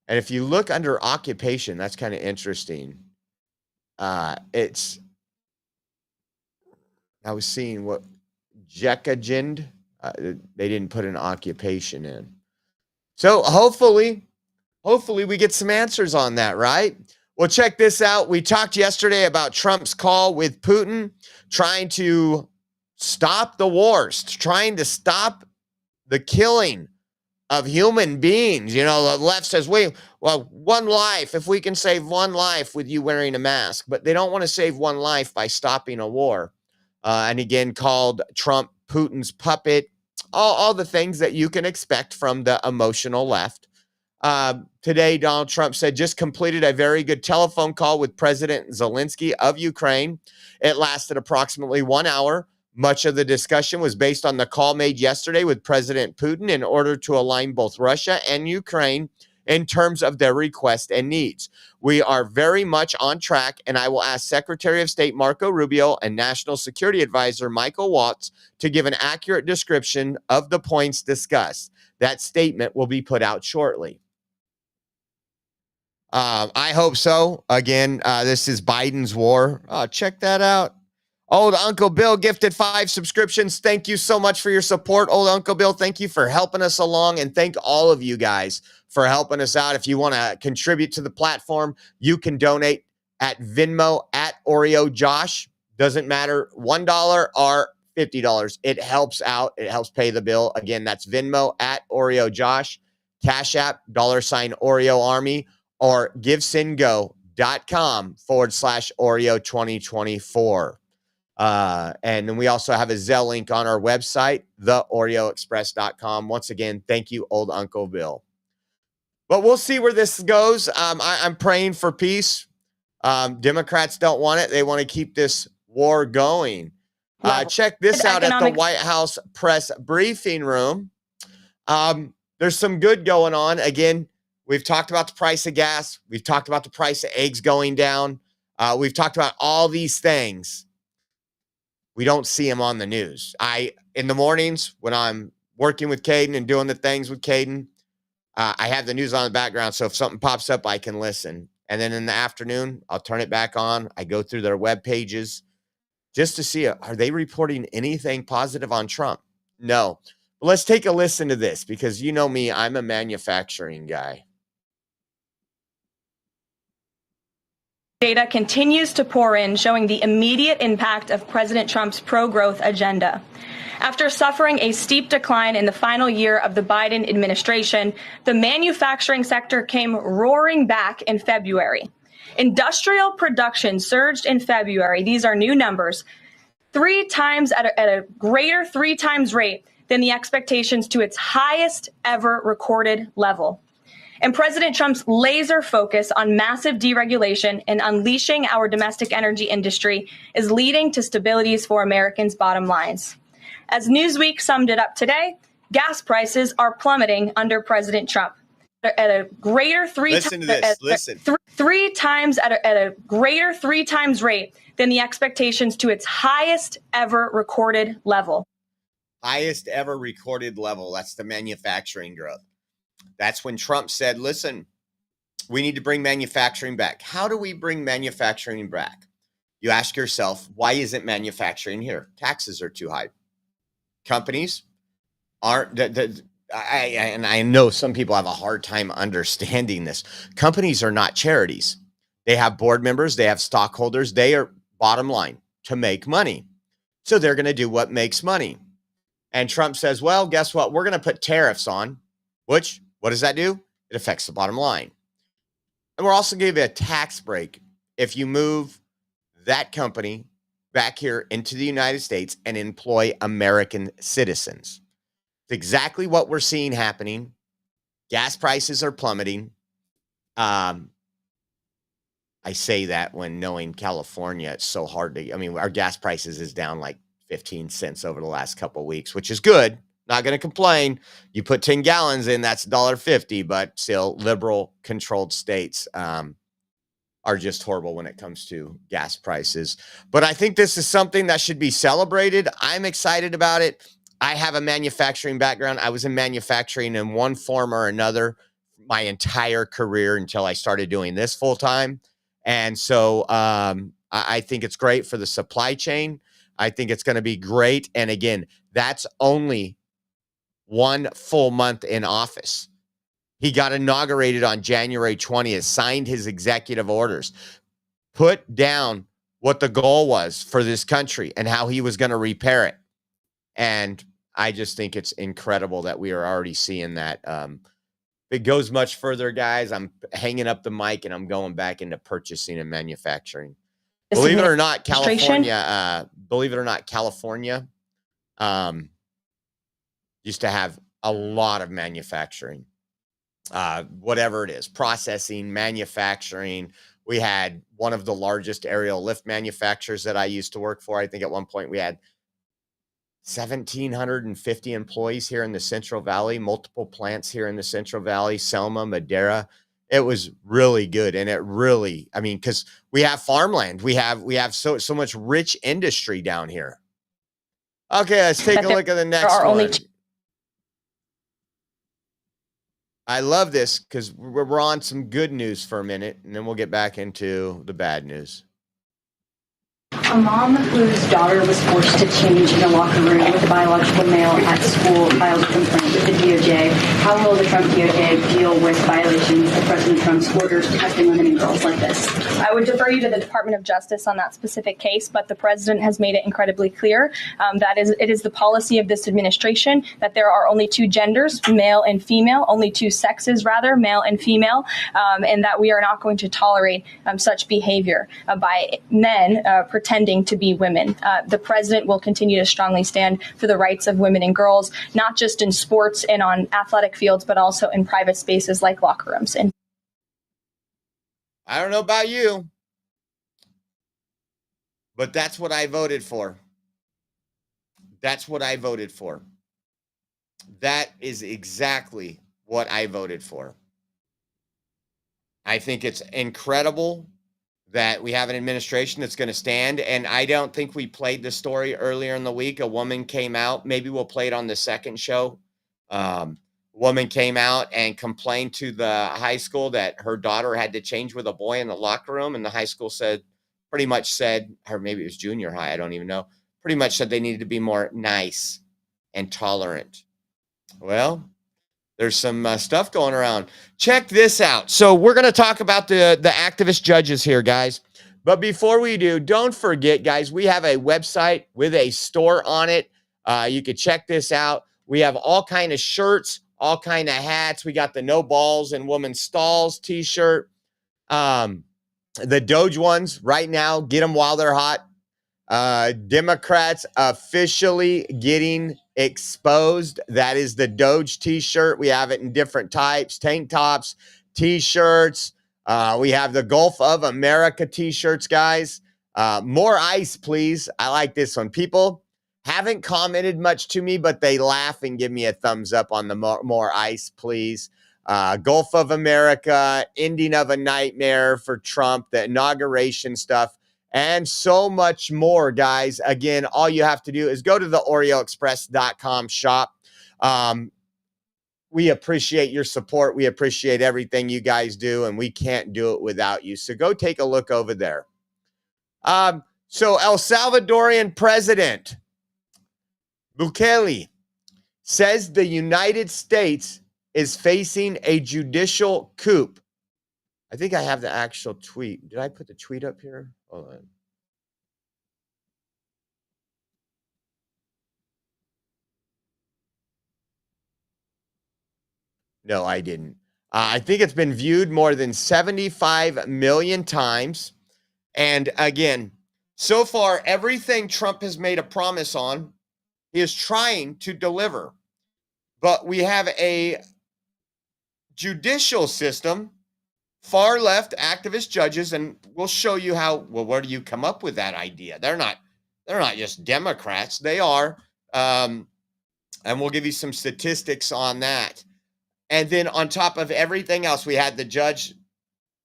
And if you look under occupation, that's kind of interesting. I was seeing what Jekagend, they didn't put an occupation in. So hopefully we get some answers on that, right? Well, check this out. We talked yesterday about Trump's call with Putin, trying to stop the wars, trying to stop the killing of human beings. You know, the left says, one life, if we can save one life with you wearing a mask, but they don't want to save one life by stopping a war. And again, called Trump Putin's puppet, all the things that you can expect from the emotional left. Today, Donald Trump said, just completed a very good telephone call with President Zelensky of Ukraine. It lasted approximately 1 hour. Much of the discussion was based on the call made yesterday with President Putin in order to align both Russia and Ukraine in terms of their requests and needs. We are very much on track, and I will ask Secretary of State Marco Rubio and National Security Advisor Michael Waltz to give an accurate description of the points discussed. That statement will be put out shortly. I hope so. Again, this is Biden's war. Check that out. Old Uncle Bill gifted 5 subscriptions. Thank you so much for your support, Old Uncle Bill. Thank you for helping us along, and thank all of you guys for helping us out. If you want to contribute to the platform, you can donate at Venmo at Oreo Josh. Doesn't matter, $1 or $50. It helps out. It helps pay the bill. Again, that's Venmo at Oreo Josh, Cash App, $Oreo Army, or givesendgo.com/Oreo 2024. And then we also have a Zelle link on our website, theoreoexpress.com. Once again, thank you, Old Uncle Bill. But we'll see where this goes. I'm praying for peace. Democrats don't want it. They want to keep this war going. Check this out at the White House press briefing room. There's some good going on. Again, we've talked about the price of gas. We've talked about the price of eggs going down. We've talked about all these things. We don't see them on the news. In the mornings when I'm working with Caden and doing the things with Caden, I have the news on the background. So if something pops up, I can listen. And then in the afternoon, I'll turn it back on. I go through their web pages just to see, are they reporting anything positive on Trump? No. But let's take a listen to this because you know me, I'm a manufacturing guy. Data continues to pour in, showing the immediate impact of President Trump's pro-growth agenda. After suffering a steep decline in the final year of the Biden administration, the manufacturing sector came roaring back in February. Industrial production surged in February. These are new numbers. 3 times at a greater 3 times rate than the expectations to its highest ever recorded level. And President Trump's laser focus on massive deregulation and unleashing our domestic energy industry is leading to stabilities for Americans' bottom lines. As Newsweek summed it up today, gas prices are plummeting under President Trump. At a greater three times at a greater 3 times rate than the expectations to its highest ever recorded level. Highest ever recorded level. That's the manufacturing growth. That's when Trump said, listen, we need to bring manufacturing back. How do we bring manufacturing back? You ask yourself, why isn't manufacturing here? Taxes are too high. Companies aren't, and I know some people have a hard time understanding this. Companies are not charities. They have board members, they have stockholders, they are bottom line to make money. So they're going to do what makes money. And Trump says, well, guess what? We're going to put tariffs on, which, what does that do? It affects the bottom line. And we're also going to give you a tax break if you move that company back here into the United States and employ American citizens. It's exactly what we're seeing happening. Gas prices are plummeting. I say that when knowing California, it's so hard to, I mean, our gas prices is down like 15 cents over the last couple of weeks, which is good. Not going to complain. You put 10 gallons in, that's $1.50, but still liberal controlled states are just horrible when it comes to gas prices. But I think this is something that should be celebrated. I'm excited about it. I have a manufacturing background. I was in manufacturing in one form or another my entire career until I started doing this full time. And so I think it's great for the supply chain. I think it's going to be great. And again, that's only one full month in office. He got inaugurated on January 20th, signed his executive orders, put down what the goal was for this country and how he was going to repair it. And I just think it's incredible that we are already seeing that. If it goes much further, guys, I'm hanging up the mic and I'm going back into purchasing and manufacturing. Believe it or not, California used to have a lot of manufacturing, whatever it is, processing, manufacturing. We had one of the largest aerial lift manufacturers that I used to work for. I think at one point we had 1,750 employees here in the Central Valley, multiple plants here in the Central Valley, Selma, Madera. It was really good. And it really, I mean, because we have farmland. We have so much rich industry down here. Okay, let's take a look at the next one. I love this because we're on some good news for a minute, and then we'll get back into the bad news. A mom whose daughter was forced to change in a locker room with a biological male at school filed a complaint with the DOJ. How will the Trump DOJ deal with violations of President Trump's orders protecting women and girls like this? I would defer you to the Department of Justice on that specific case, but the president has made it incredibly clear that it is the policy of this administration that there are only 2 genders, male and female, only 2 sexes, rather, male and female, and that we are not going to tolerate such behavior by men pretending to be women. The president will continue to strongly stand for the rights of women and girls, not just in sports and on athletic fields, but also in private spaces like locker rooms. And I don't know about you, but that's what I voted for. That's what I voted for. That is exactly what I voted for. I think it's incredible that we have an administration that's going to stand. And I don't think we played the story earlier in the week. A woman came out. Maybe we'll play it on the second show. Woman came out and complained to the high school that her daughter had to change with a boy in the locker room. And the high school pretty much said, or maybe it was junior high, I don't even know, pretty much said they needed to be more nice and tolerant. Well, there's some stuff going around. Check this out. So we're going to talk about the activist judges here, guys. But before we do, don't forget, guys, we have a website with a store on it. You can check this out. We have all kind of shirts, all kind of hats. We got the No Balls in Women's Stalls t-shirt. The Doge ones right now, get them while they're hot. Democrats officially getting exposed. That is the Doge t-shirt. We have it in different types, tank tops, t-shirts. We have the Gulf of America t-shirts, guys. More ice, please. I like this one. People haven't commented much to me, but they laugh and give me a thumbs up on the more ice, please. Gulf of America, ending of a nightmare for Trump, the inauguration stuff, and so much more, guys. Again, all you have to do is go to the OreoExpress.com shop. We appreciate your support. We appreciate everything you guys do, and we can't do it without you. So go take a look over there. So El Salvadorian president Bukele says the United States is facing a judicial coup. I think I have the actual tweet. Did I put the tweet up here? Hold on. No, I didn't. I think it's been viewed more than 75 million times. And again, so far, everything Trump has made a promise on, he is trying to deliver. But we have a judicial system, far left activist judges, and we'll show you how. Well, where do you come up with that idea? They're not just Democrats. They are, and we'll give you some statistics on that. And then on top of everything else, we had the judge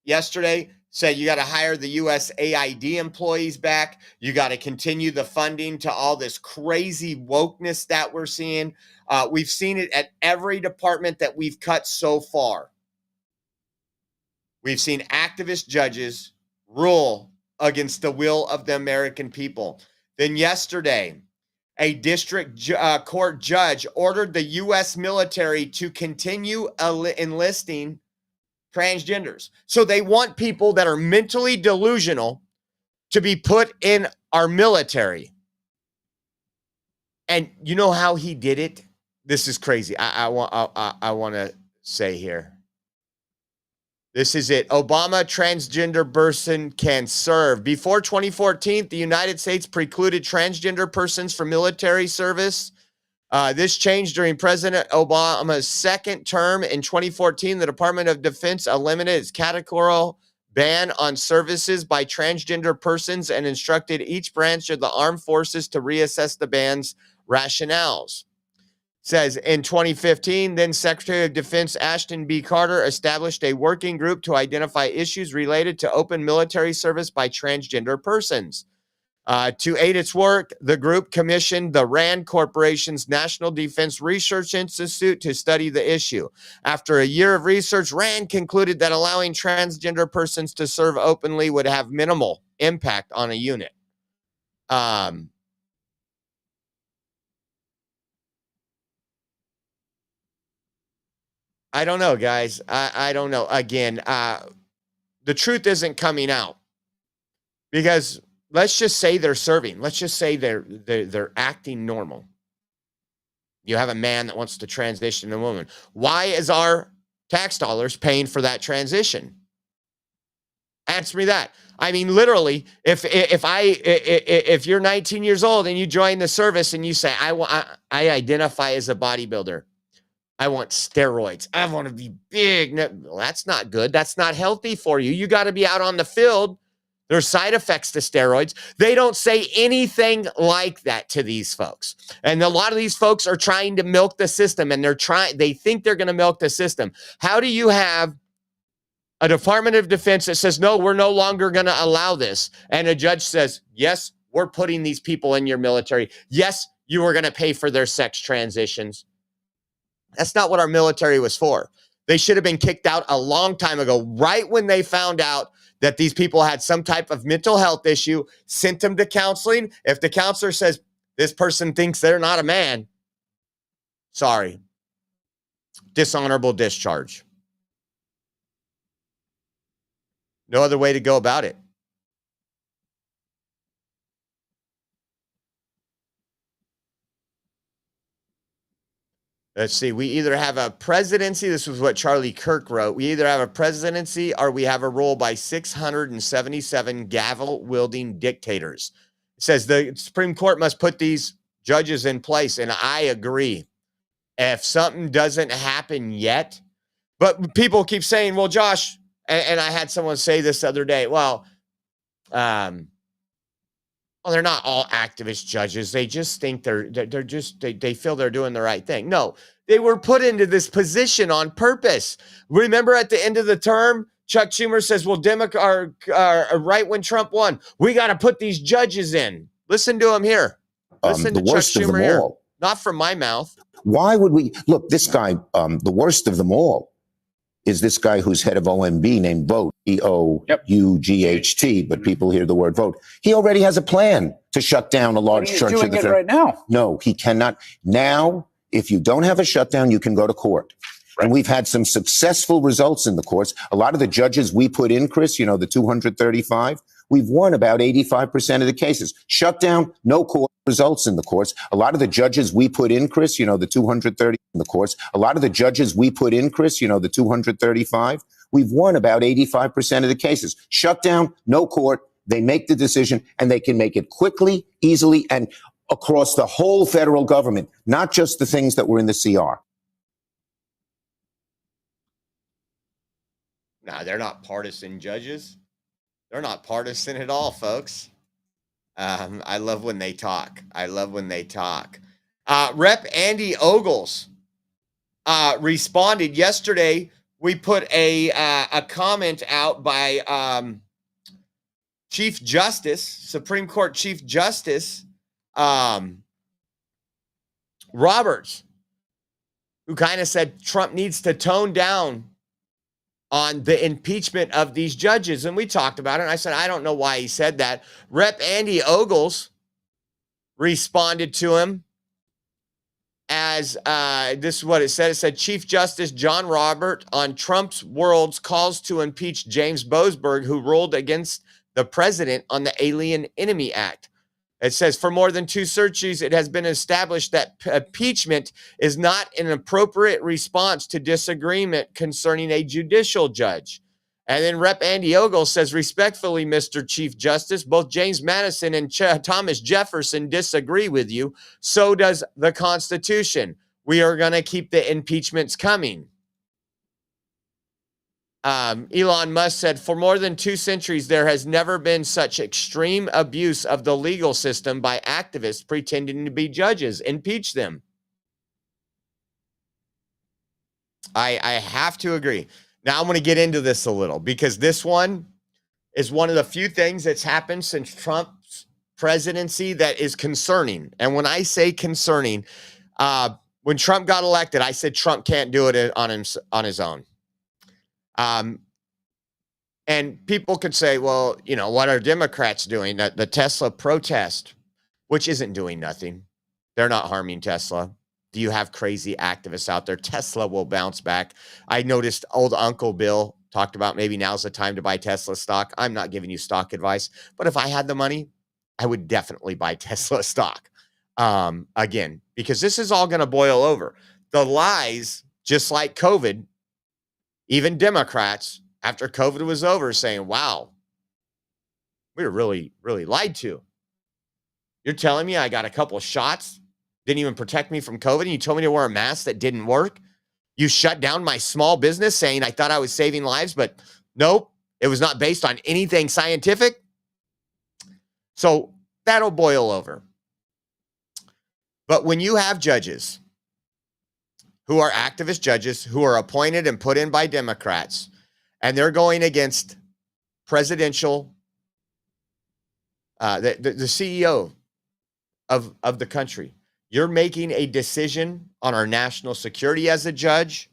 yesterday say you got to hire the USAID employees back. You got to continue the funding to all this crazy wokeness that we're seeing. We've seen it at every department that we've cut so far. We've seen activist judges rule against the will of the American people. Then yesterday, a district court judge ordered the U.S. military to continue enlisting transgenders. So they want people that are mentally delusional to be put in our military. And you know how he did it? This is crazy. I want to say here. This is it. Obama transgender person can serve. Before 2014, the United States precluded transgender persons from military service. This changed during President Obama's second term in 2014. The Department of Defense eliminated its categorical ban on services by transgender persons and instructed each branch of the armed forces to reassess the ban's rationales. Says in 2015, then Secretary of Defense Ashton B. Carter established a working group to identify issues related to open military service by transgender persons. To aid its work, the group commissioned the RAND Corporation's National Defense Research Institute to study the issue. After a year of research, RAND concluded that allowing transgender persons to serve openly would have minimal impact on a unit. I don't know, guys. I don't know. Again, the truth isn't coming out because let's just say they're serving. Let's just say they're acting normal. You have a man that wants to transition to a woman. Why is our tax dollars paying for that transition? Answer me that. I mean, literally, if you're 19 years old and you join the service and you say, I identify as a bodybuilder. I want steroids. I want to be big. No, that's not good. That's not healthy for you. You got to be out on the field. There's side effects to steroids. They don't say anything like that to these folks. And a lot of these folks are trying to milk the system, and they think they're going to milk the system. How do you have a Department of Defense that says, no, we're no longer going to allow this, and a judge says, yes, we're putting these people in your military. Yes, you are going to pay for their sex transitions. That's not what our military was for. They should have been kicked out a long time ago, right when they found out that these people had some type of mental health issue, sent them to counseling. If the counselor says this person thinks they're not a man, sorry, dishonorable discharge. No other way to go about it. Let's see. We either have a presidency. This was what Charlie Kirk wrote. We either have a presidency or we have a rule by 677 gavel-wielding dictators. It says the Supreme Court must put these judges in place, and I agree. If something doesn't happen yet, but people keep saying, well, Josh, and I had someone say this the other day, well, they're not all activist judges. They just think they feel they're doing the right thing. No, they were put into this position on purpose. Remember at the end of the term, Chuck Schumer says, well, right when Trump won, we got to put these judges in. Listen to him here. Listen to Chuck Schumer here. Not from my mouth. Why would we look? This guy, the worst of them all, is this guy who's head of OMB named Vogt, EOUGHT, but people hear the word vote. He already has a plan to shut down a large church. He's doing it right now. No, he cannot. Now, if you don't have a shutdown, you can go to court. Right. And we've had some successful results in the courts. A lot of the judges we put in, Chris, the 235, we've won about 85% of the cases. Shutdown, no court results in the courts. A lot of the judges we put in, Chris, the 230 in the courts. A lot of the judges we put in, Chris, the 235, we've won about 85% of the cases. Shutdown, no court. They make the decision and they can make it quickly, easily, and across the whole federal government, not just the things that were in the CR. No, they're not partisan judges. They're not partisan at all, folks. I love when they talk. Rep. Andy Ogles responded yesterday. We put a comment out by Chief Justice, Supreme Court Chief Justice Roberts, who kind of said Trump needs to tone down on the impeachment of these judges. And we talked about it. And I said, I don't know why he said that. Rep. Andy Ogles responded to him as this is what it said. It said, Chief Justice John Robert on Trump's world's calls to impeach James Boasberg, who ruled against the president on the Alien Enemy Act. It says, for more than 2 centuries, it has been established that impeachment is not an appropriate response to disagreement concerning a judicial judge. And then Rep. Andy Ogles says, respectfully, Mr. Chief Justice, both James Madison and Thomas Jefferson disagree with you. So does the Constitution. We are going to keep the impeachments coming. Elon Musk said, for more than 2 centuries, there has never been such extreme abuse of the legal system by activists pretending to be judges. Impeach them. I have to agree. Now I'm going to get into this a little because this one is one of the few things that's happened since Trump's presidency that is concerning. And when I say concerning, when Trump got elected, I said Trump can't do it on his own. And people could say, well, what are Democrats doing? The Tesla protest, which isn't doing nothing. They're not harming Tesla. Do you have crazy activists out there? Tesla will bounce back. I noticed old Uncle Bill talked about maybe now's the time to buy Tesla stock. I'm not giving you stock advice, but if I had the money, I would definitely buy Tesla stock. Again, because this is all going to boil over. The lies, just like COVID, even Democrats, after COVID was over, saying, wow, we were really, really lied to. You're telling me I got a couple of shots, didn't even protect me from COVID, and you told me to wear a mask that didn't work? You shut down my small business saying I thought I was saving lives, but nope, it was not based on anything scientific. So that'll boil over. But when you have judges who are activist judges who are appointed and put in by Democrats, and they're going against presidential, the CEO of the country. You're making a decision on our national security as a judge.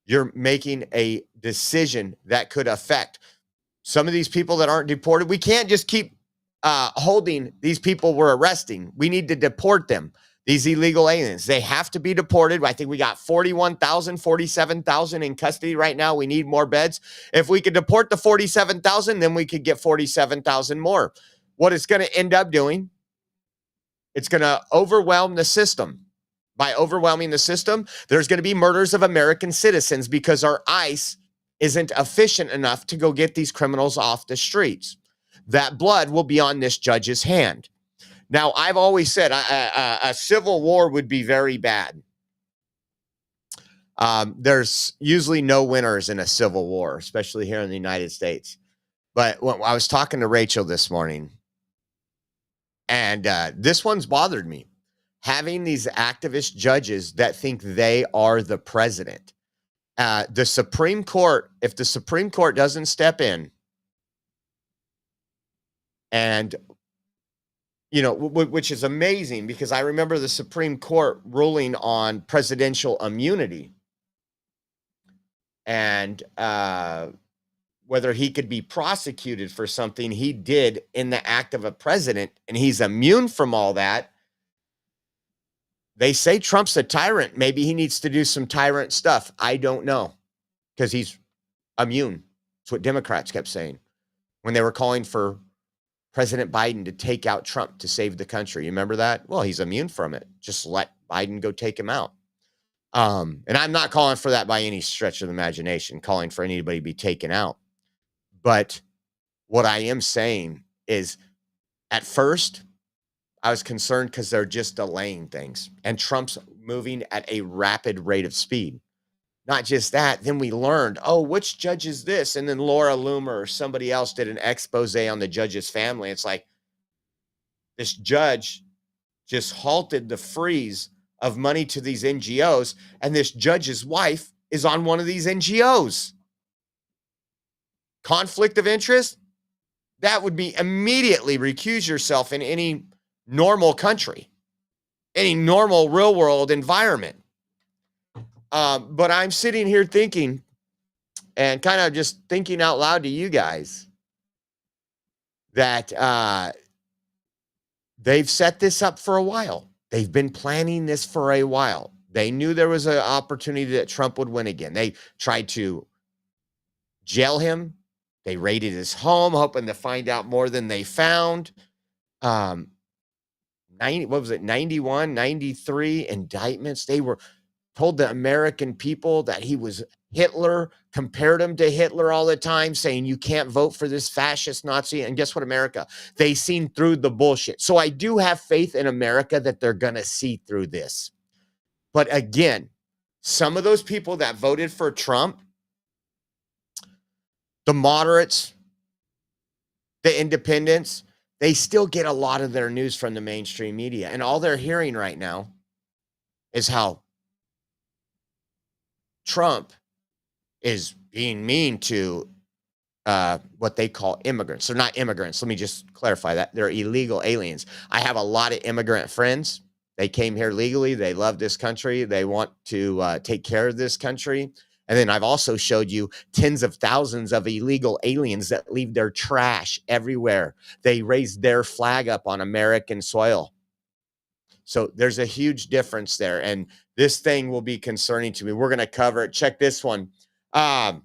You're making a decision that could affect some of these people that aren't deported. We can't just keep holding these people we're arresting. We need to deport them. These illegal aliens, they have to be deported. I think we got 41,000, 47,000 in custody right now. We need more beds. If we could deport the 47,000, then we could get 47,000 more. What it's going to end up doing, it's going to overwhelm the system By overwhelming the system, there's going to be murders of American citizens because our ICE isn't efficient enough to go get these criminals off the streets. That blood will be on this judge's hand. Now, I've always said a civil war would be very bad. There's usually no winners in a civil war, especially here in the United States. But when I was talking to Rachel this morning, and this one's bothered me. Having these activist judges that think they are the president. The Supreme Court, if the Supreme Court doesn't step in and, you know, which is amazing because I remember the Supreme Court ruling on presidential immunity and whether he could be prosecuted for something he did in the act of a president, and he's immune from all that. They say Trump's a tyrant. Maybe he needs to do some tyrant stuff. I don't know because he's immune. That's what Democrats kept saying when they were calling for President Biden to take out Trump to save the country. You remember that? Well, he's immune from it. Just let Biden go take him out. And I'm not calling for that by any stretch of the imagination, calling for anybody to be taken out. But what I am saying is at first, I was concerned because they're just delaying things. And Trump's moving at a rapid rate of speed. Not just that, then we learned, oh, which judge is this? And then Laura Loomer or somebody else did an expose on the judge's family. It's like this judge just halted the freeze of money to these NGOs, and this judge's wife is on one of these NGOs. Conflict of interest? That would be immediately recuse yourself in any normal country, any normal real world environment. But I'm sitting here thinking and kind of just thinking out loud to you guys that they've set this up for a while. They've been planning this for a while. They knew there was an opportunity that Trump would win again. They tried to jail him. They raided his home, hoping to find out more than they found. 91, 93 indictments. They were told the American people that he was Hitler, compared him to Hitler all the time, saying you can't vote for this fascist Nazi. And guess what, America? They seen through the bullshit. So I do have faith in America that they're going to see through this. But again, some of those people that voted for Trump, the moderates, the independents, they still get a lot of their news from the mainstream media. And all they're hearing right now is how Trump is being mean to what they call immigrants. They're not immigrants. Let me just clarify that. They're illegal aliens. I have a lot of immigrant friends. They came here legally. They love this country. They want to take care of this country. And then I've also showed you tens of thousands of illegal aliens that leave their trash everywhere. They raise their flag up on American soil. So there's a huge difference there. And this thing will be concerning to me. We're going to cover it. Check this one. Look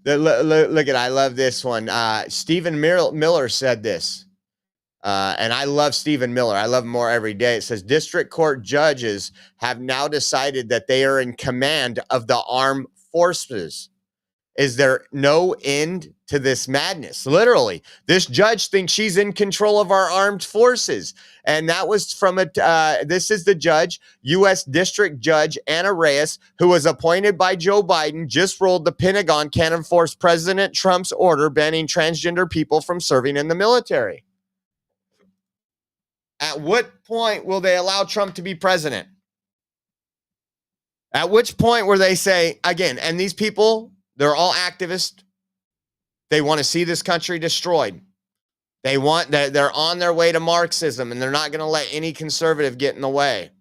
at, I love this one. Stephen Miller said this. And I love Stephen Miller. I love him more every day. It says, district court judges have now decided that they are in command of the armed forces. Is there no end to this madness? Literally, this judge thinks she's in control of our armed forces. And that was from this is the judge, U.S. District Judge Anna Reyes, who was appointed by Joe Biden, just ruled the Pentagon can enforce President Trump's order banning transgender people from serving in the military. At what point will they allow Trump to be president? At which point where they say, again, and these people, they're all activists. They want to see this country destroyed. They're on their way to Marxism, and they're not going to let any conservative get in the way.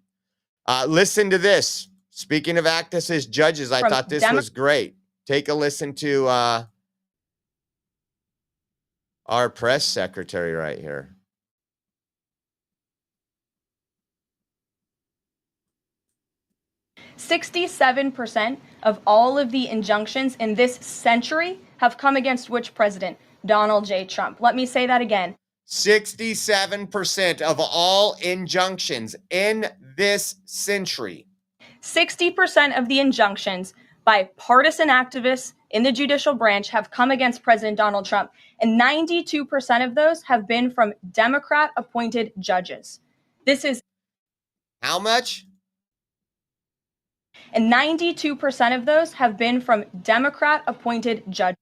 Listen to this. Speaking of activists, judges, I thought this was great. Take a listen to our press secretary right here. 67% of all of the injunctions in this century have come against which president? Donald J. Trump. Let me say that again. 67% of all injunctions in this century. 60% of the injunctions by partisan activists in the judicial branch have come against President Donald Trump, and 92% of those have been from Democrat-appointed judges. This is how much? And 92% of those have been from Democrat-appointed judges.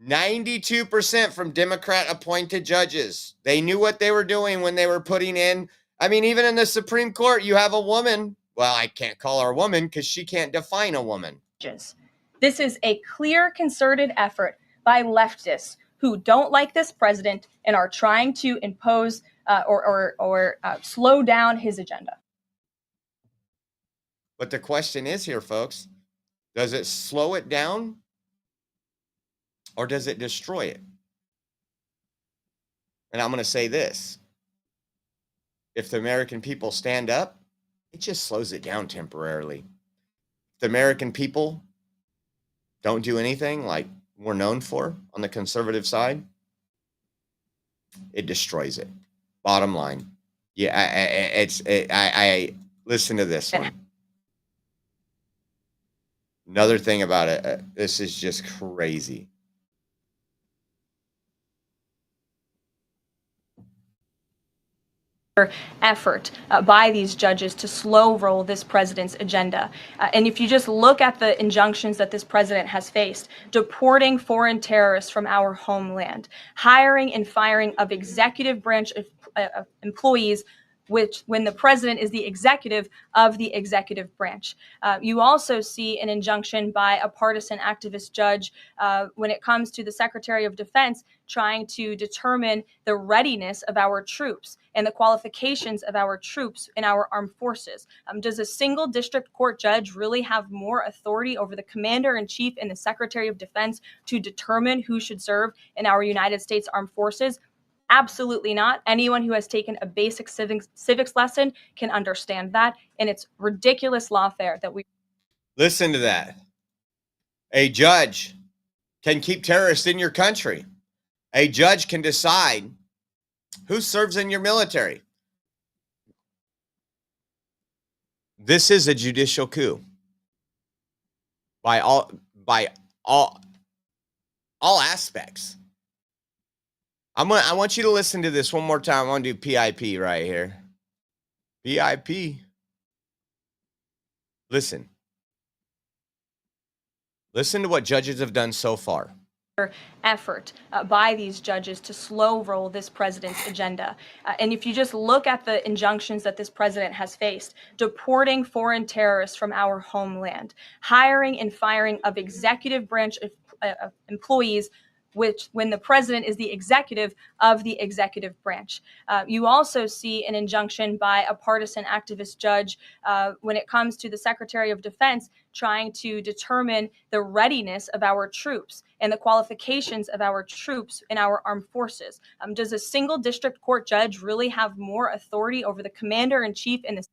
92% from Democrat-appointed judges. They knew what they were doing when they were putting in. I mean, even in the Supreme Court, you have a woman. Well, I can't call her a woman because she can't define a woman. This is a clear, concerted effort by leftists who don't like this president and are trying to impose or slow down his agenda. But the question is here, folks, does it slow it down or does it destroy it? And I'm going to say this. If the American people stand up, it just slows it down temporarily. If the American people don't do anything like we're known for on the conservative side, it destroys it. Bottom line. Yeah, I listen to this one. Another thing about it, this is just crazy. Effort by these judges to slow roll this president's agenda. And if you just look at the injunctions that this president has faced, deporting foreign terrorists from our homeland, hiring and firing of executive branch employees, which when the president is the executive of the executive branch. You also see an injunction by a partisan activist judge when it comes to the Secretary of Defense trying to determine the readiness of our troops and the qualifications of our troops in our armed forces. Does a single district court judge really have more authority over the commander-in-chief and the Secretary of Defense to determine who should serve in our United States Armed Forces? Absolutely not. Anyone who has taken a basic civics lesson can understand that, and it's ridiculous lawfare that we... Listen to that. A judge can keep terrorists in your country. A judge can decide who serves in your military. This is a judicial coup by all aspects. I want you to listen to this one more time. I want to do PIP right here. PIP. Listen. Listen to what judges have done so far. Effort by these judges to slow roll this president's agenda. And if you just look at the injunctions that this president has faced, deporting foreign terrorists from our homeland, hiring and firing of executive branch employees, which when the president is the executive of the executive branch. You also see an injunction by a partisan activist judge when it comes to the Secretary of Defense trying to determine the readiness of our troops and the qualifications of our troops in our armed forces. Does a single district court judge really have more authority over the commander-in-chief and the...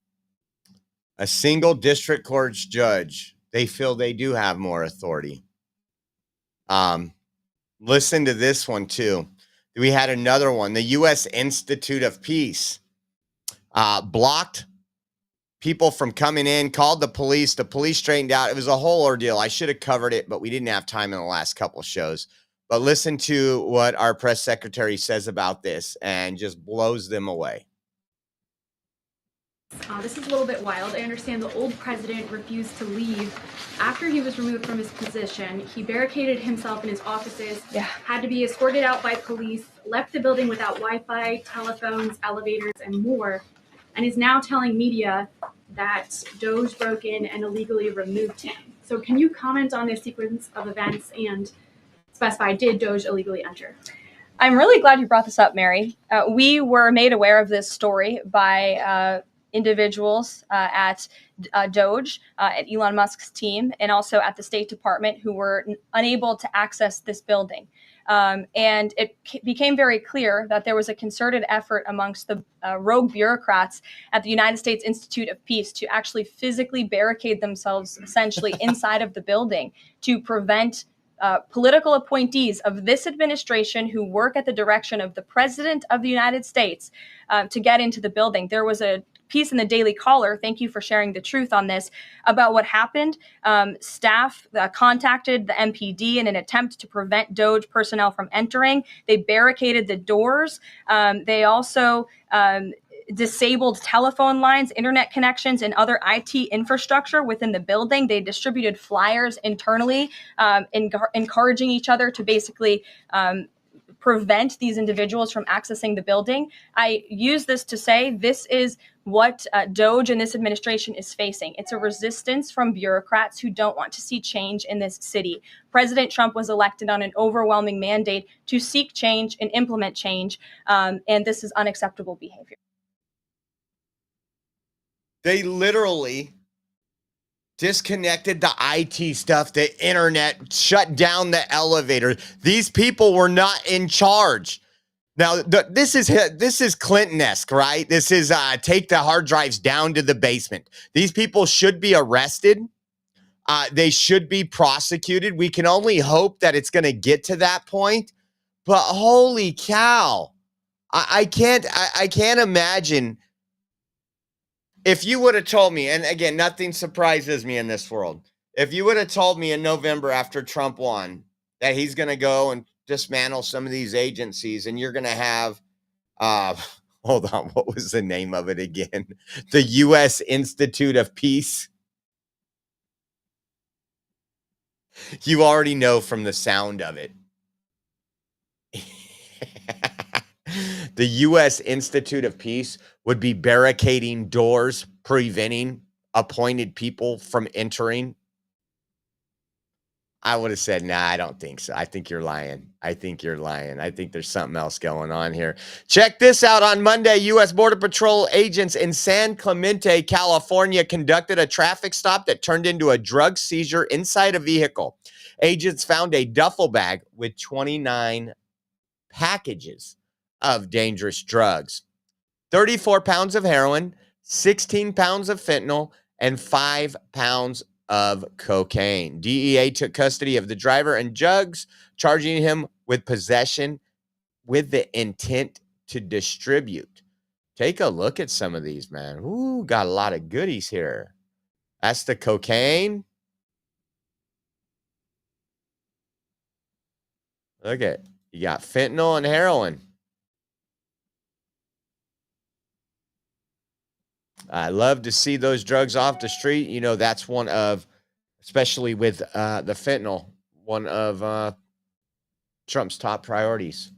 A single district court judge, they feel they do have more authority. Listen to this one too. We had another one. The U.S. Institute of Peace blocked people from coming in, called the police. The police straightened out. It was a whole ordeal. I should have covered it, but we didn't have time in the last couple of shows. But listen to what our press secretary says about this and just blows them away. This is a little bit wild. I understand the old president refused to leave after he was removed from his position. He barricaded himself in his offices, had to be escorted out by police, left the building without Wi-Fi, telephones, elevators, and more, and is now telling media that Doge broke in and illegally removed him. So can you comment on this sequence of events and specify, did Doge illegally enter? I'm really glad you brought this up, Mary. We were made aware of this story by individuals at Doge, at Elon Musk's team, and also at the State Department who were unable to access this building. And it became very clear that there was a concerted effort amongst the rogue bureaucrats at the United States Institute of Peace to actually physically barricade themselves essentially inside of the building to prevent political appointees of this administration who work at the direction of the President of the United States to get into the building. There was a piece in the Daily Caller, thank you for sharing the truth on this, about what happened. Staff contacted the MPD in an attempt to prevent DOJ personnel from entering. They barricaded the doors. They also disabled telephone lines, internet connections, and other IT infrastructure within the building. They distributed flyers internally, encouraging each other to basically prevent these individuals from accessing the building. I use this to say this is what DOJ and this administration is facing. It's a resistance from bureaucrats who don't want to see change in this city. President Trump was elected on an overwhelming mandate to seek change and implement change, and this is unacceptable behavior. They literally disconnected the IT stuff, the internet, shut down the elevator. These people were not in charge. Now, this is Clinton-esque, right? This is take the hard drives down to the basement. These people should be arrested. They should be prosecuted. We can only hope that it's going to get to that point. But holy cow, I can't imagine. If you would have told me, and again, nothing surprises me in this world. If you would have told me in November after Trump won that he's going to go and dismantle some of these agencies and you're going to have, hold on, what was the name of it again? The U.S. Institute of Peace. You already know from the sound of it. The U.S. Institute of Peace would be barricading doors, preventing appointed people from entering. I would have said, nah, I don't think so. I think you're lying. I think you're lying. I think there's something else going on here. Check this out. On Monday, U.S. Border Patrol agents in San Clemente, California, conducted a traffic stop that turned into a drug seizure inside a vehicle. Agents found a duffel bag with 29 packages of dangerous drugs, 34 pounds of heroin, 16 pounds of fentanyl, and 5 pounds of cocaine. DEA took custody of the driver and drugs, charging him with possession with the intent to distribute. Take a look at some of these, man. Ooh, got a lot of goodies here. That's the cocaine. Look at, you got fentanyl and heroin. I love to see those drugs off the street. You know, that's one of, especially with the fentanyl, one of Trump's top priorities.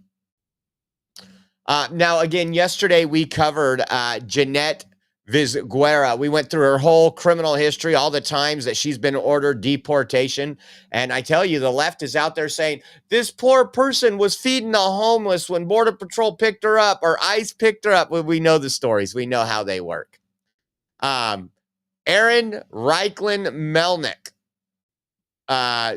Now, again, yesterday we covered Jeanette Vizguera. We went through her whole criminal history, all the times that she's been ordered deportation. And I tell you, the left is out there saying, this poor person was feeding the homeless when Border Patrol picked her up or ICE picked her up. Well, we know the stories. We know how they work. Aaron Reichland Melnick,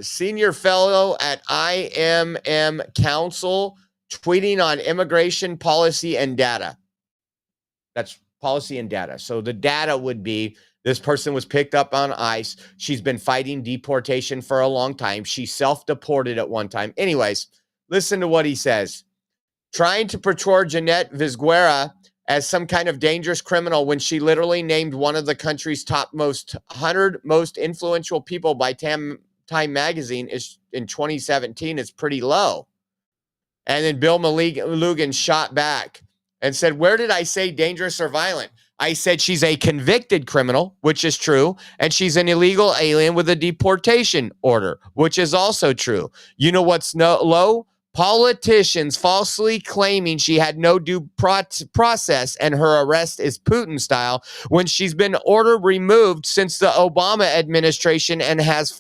senior fellow at IMM Council, tweeting on immigration policy and data. That's policy and data. So the data would be this person was picked up on ICE. She's been fighting deportation for a long time. She self-deported at one time. Anyways, listen to what he says. Trying to portray Jeanette Vizguera as some kind of dangerous criminal when she literally named one of the country's top 100 most influential people by Time Magazine is in 2017 is pretty low. And then Bill Lugan shot back and said, where did I say dangerous or violent? I said she's a convicted criminal, which is true, and she's an illegal alien with a deportation order, which is also true. You know what's low? Politicians falsely claiming she had no due process and her arrest is Putin style when she's been ordered removed since the Obama administration and has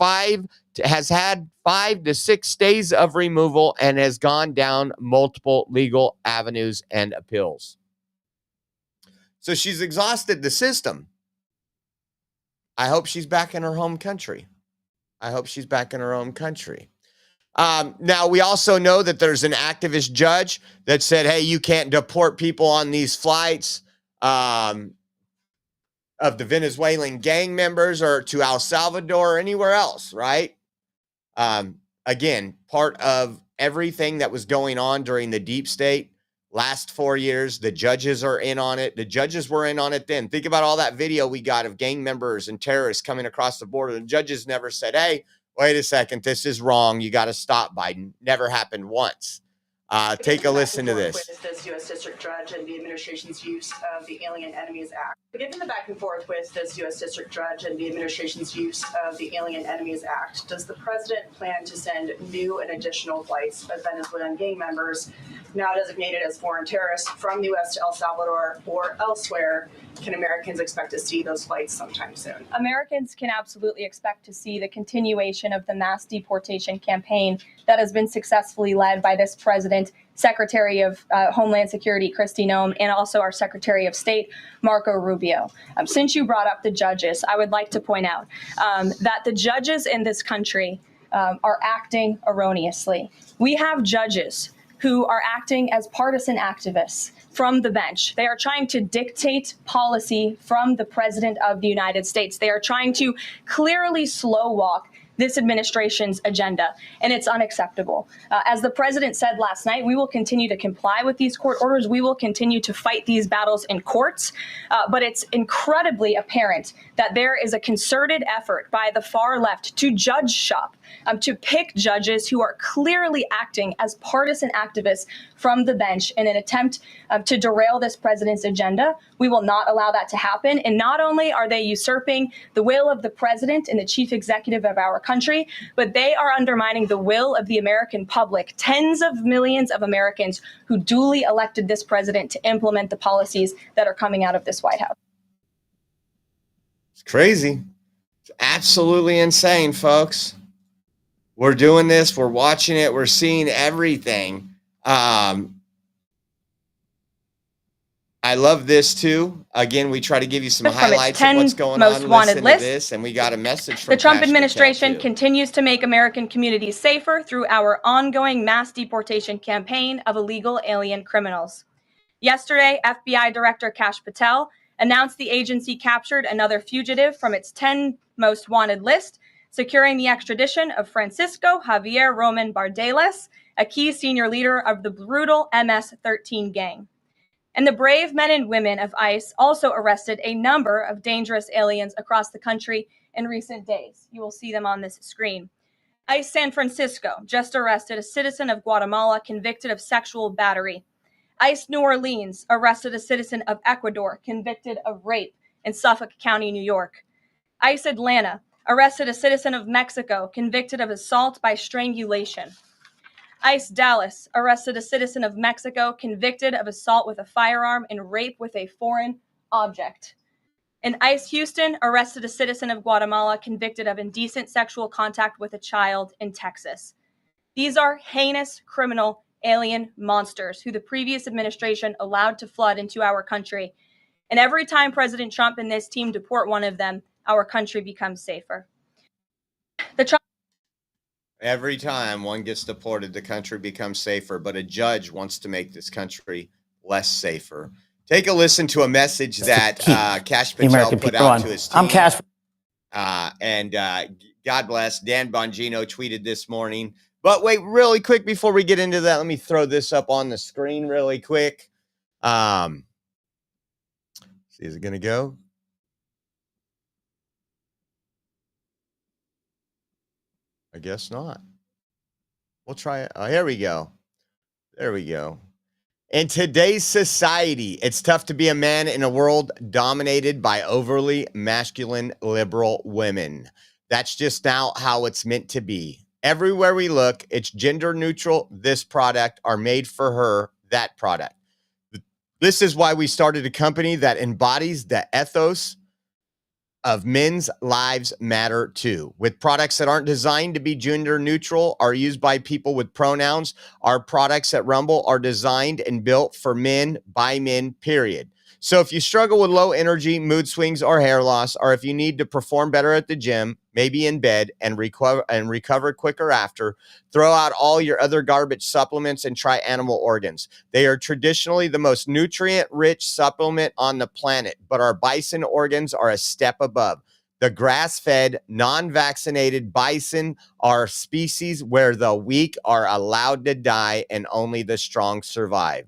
had 5 to 6 days of removal and has gone down multiple legal avenues and appeals. So she's exhausted the system. I hope she's back in her home country. Now, we also know that there's an activist judge that said, hey, you can't deport people on these flights of the Venezuelan gang members or to El Salvador or anywhere else, right? again, part of everything that was going on during the deep state last 4 years. The judges are in on it. The judges were in on it then. Think about all that video we got of gang members and terrorists coming across the border. The judges never said, hey, wait a second, this is wrong. You got to stop Biden. Never happened once. Take a listen to this. With this U.S. District Judge and the administration's use of the Alien Enemies Act. Given the back and forth with this U.S. District Judge and the administration's use of the Alien Enemies Act, does the president plan to send new and additional flights of Venezuelan gang members, now designated as foreign terrorists, from the U.S. to El Salvador or elsewhere? Can Americans expect to see those flights sometime soon? Americans can absolutely expect to see the continuation of the mass deportation campaign that has been successfully led by this president, Secretary of Homeland Security, Kristi Noem, and also our Secretary of State, Marco Rubio. Since you brought up the judges, I would like to point out that the judges in this country are acting erroneously. We have judges who are acting as partisan activists from the bench. They are trying to dictate policy from the President of the United States. They are trying to clearly slow walk this administration's agenda, and it's unacceptable. As the president said last night, we will continue to comply with these court orders. We will continue to fight these battles in courts, but it's incredibly apparent that there is a concerted effort by the far left to judge shop, to pick judges who are clearly acting as partisan activists from the bench in an attempt to derail this president's agenda. We will not allow that to happen. And not only are they usurping the will of the president and the chief executive of our country, but they are undermining the will of the American public, tens of millions of Americans who duly elected this president to implement the policies that are coming out of this White House. It's crazy. It's absolutely insane, folks. We're doing this. We're watching it. We're seeing everything. I love this too. Again, we try to give you some highlights of what's going on. Listen to this, and we got a message from the Trump Cash administration Patel, continues to make American communities safer through our ongoing mass deportation campaign of illegal alien criminals. Yesterday, FBI Director Cash Patel announced the agency captured another fugitive from its 10 most wanted list, securing the extradition of Francisco Javier Roman Bardeles, a key senior leader of the brutal MS-13 gang. And the brave men and women of ICE also arrested a number of dangerous aliens across the country in recent days. You will see them on this screen. ICE San Francisco just arrested a citizen of Guatemala convicted of sexual battery. ICE New Orleans arrested a citizen of Ecuador convicted of rape in Suffolk County, New York. ICE Atlanta arrested a citizen of Mexico convicted of assault by strangulation. ICE Dallas arrested a citizen of Mexico convicted of assault with a firearm and rape with a foreign object. And ICE Houston arrested a citizen of Guatemala convicted of indecent sexual contact with a child in Texas. These are heinous criminal alien monsters who the previous administration allowed to flood into our country. And every time President Trump and this team deport one of them, our country becomes safer. Every time one gets deported, the country becomes safer, but a judge wants to make this country less safer. Take a listen to a message that Cash Patel put out to his team. I'm Cash. And God bless. Dan Bongino tweeted this morning. But wait, really quick before we get into that, let me throw this up on the screen really quick. See, is it going to go? I guess not. We'll try it. Oh, here we go. There we go. In today's society, it's tough to be a man in a world dominated by overly masculine liberal women. That's just now how it's meant to be. Everywhere we look, it's gender neutral. This product are made for her, that product. This is why we started a company that embodies the ethos of men's lives matter too. With products that aren't designed to be gender neutral, are used by people with pronouns, our products at Rumble are designed and built for men by men, period. So if you struggle with low energy, mood swings, or hair loss, or if you need to perform better at the gym, maybe in bed, and recover quicker after, throw out all your other garbage supplements and try animal organs. They are traditionally the most nutrient-rich supplement on the planet, but our bison organs are a step above. The grass-fed, non-vaccinated bison are species where the weak are allowed to die and only the strong survive.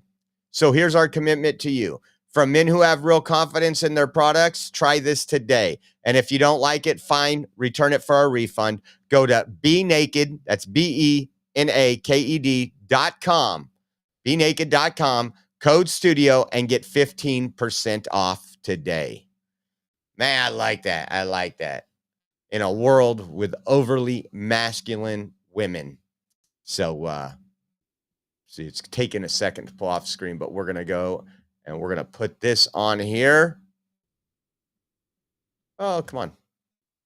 So here's our commitment to you. From men who have real confidence in their products, try this today. And if you don't like it, fine, return it for a refund. Go to BeNaked, that's BeNaked.com, BeNaked.com, code studio, and get 15% off today. Man, I like that. I like that. In a world with overly masculine women. So, see, it's taking a second to pull off screen, but we're going to go and we're going to put this on here. Oh, come on.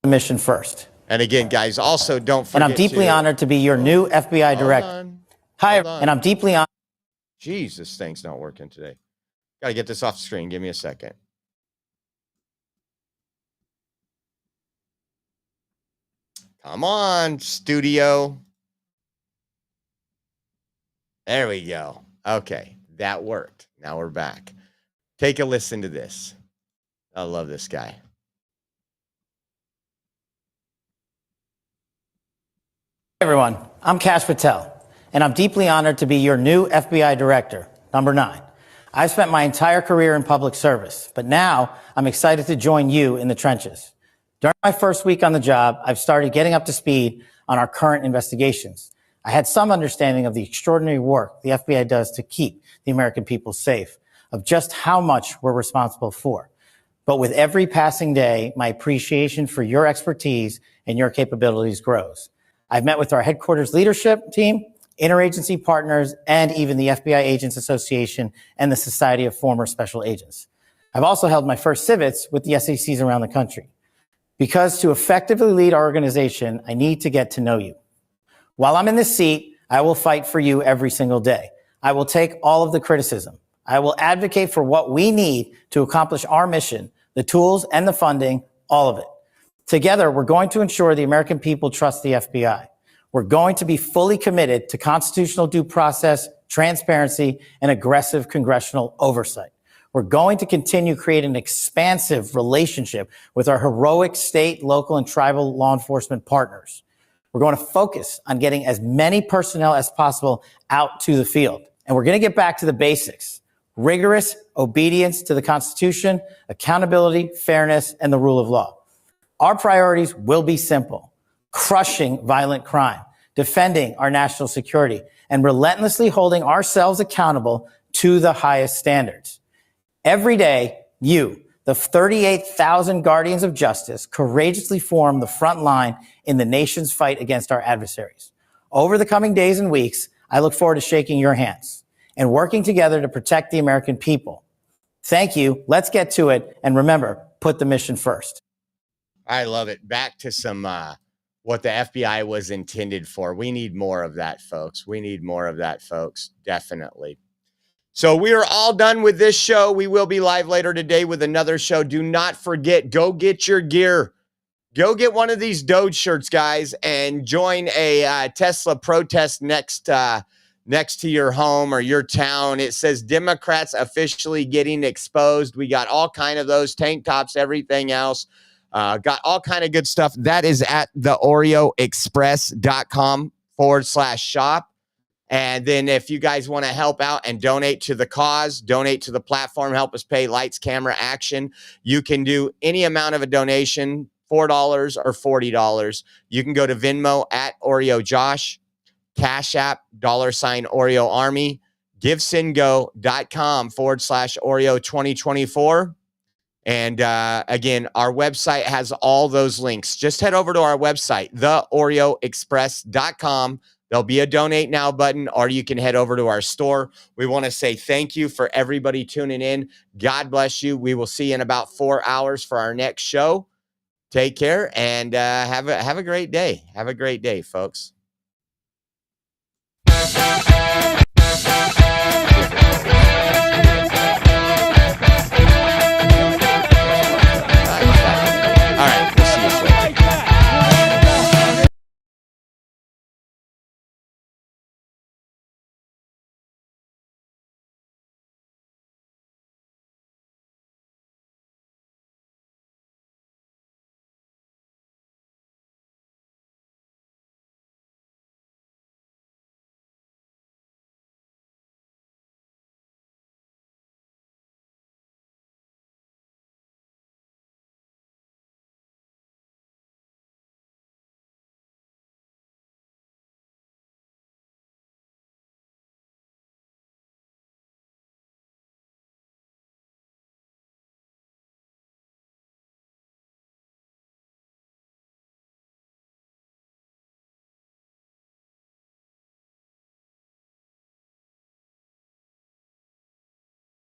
Mission first. And again, guys, also don't forget. And I'm deeply honored to be your new FBI director. Hi, and I'm deeply honored. Jeez, this thing's not working today. Got to get this off the screen. Give me a second. Come on, studio. There we go. Okay, that worked. Now we're back. Take a listen to this. I love this guy. Hey everyone, I'm Kash Patel, and I'm deeply honored to be your new FBI director, number 9. I've spent my entire career in public service, but now I'm excited to join you in the trenches. During my first week on the job, I've started getting up to speed on our current investigations. I had some understanding of the extraordinary work the FBI does to keep the American people safe, of just how much we're responsible for. But with every passing day, my appreciation for your expertise and your capabilities grows. I've met with our headquarters leadership team, interagency partners, and even the FBI Agents Association and the Society of Former Special Agents. I've also held my first civets with the SACs around the country. Because to effectively lead our organization, I need to get to know you. While I'm in this seat, I will fight for you every single day. I will take all of the criticism. I will advocate for what we need to accomplish our mission, the tools and the funding, all of it. Together, we're going to ensure the American people trust the FBI. We're going to be fully committed to constitutional due process, transparency, and aggressive congressional oversight. We're going to continue creating an expansive relationship with our heroic state, local, and tribal law enforcement partners. We're going to focus on getting as many personnel as possible out to the field. And we're going to get back to the basics: rigorous obedience to the Constitution, accountability, fairness, and the rule of law. Our priorities will be simple: crushing violent crime, defending our national security, and relentlessly holding ourselves accountable to the highest standards. Every day, you, the 38,000 guardians of justice, courageously form the front line in the nation's fight against our adversaries. Over the coming days and weeks, I look forward to shaking your hands and working together to protect the American people. Thank you. Let's get to it. And remember, put the mission first. I love it. Back to some what the FBI was intended for. We need more of that, folks. We need more of that, folks. Definitely. So we are all done with this show. We will be live later today with another show. Do not forget, go get your gear. Go get one of these Doge shirts, guys, and join a Tesla protest next to your home or your town. It says Democrats officially getting exposed. We got all kind of those tank tops, everything else. Got all kind of good stuff. That is at the OreoExpress.com/shop. And then if you guys want to help out and donate to the cause, donate to the platform, help us pay Lights, Camera, Action, you can do any amount of a donation, $4 or $40. You can go to Venmo at OreoJosh, Cash App, $Oreo Army, GiveSendGo.com/Oreo2024. And again, our website has all those links. Just head over to our website, theoreoexpress.com. There'll be a donate now button, or you can head over to our store. We want to say thank you for everybody tuning in. God bless you. We will see you in about 4 hours for our next show. Take care and have a great day. Have a great day, folks.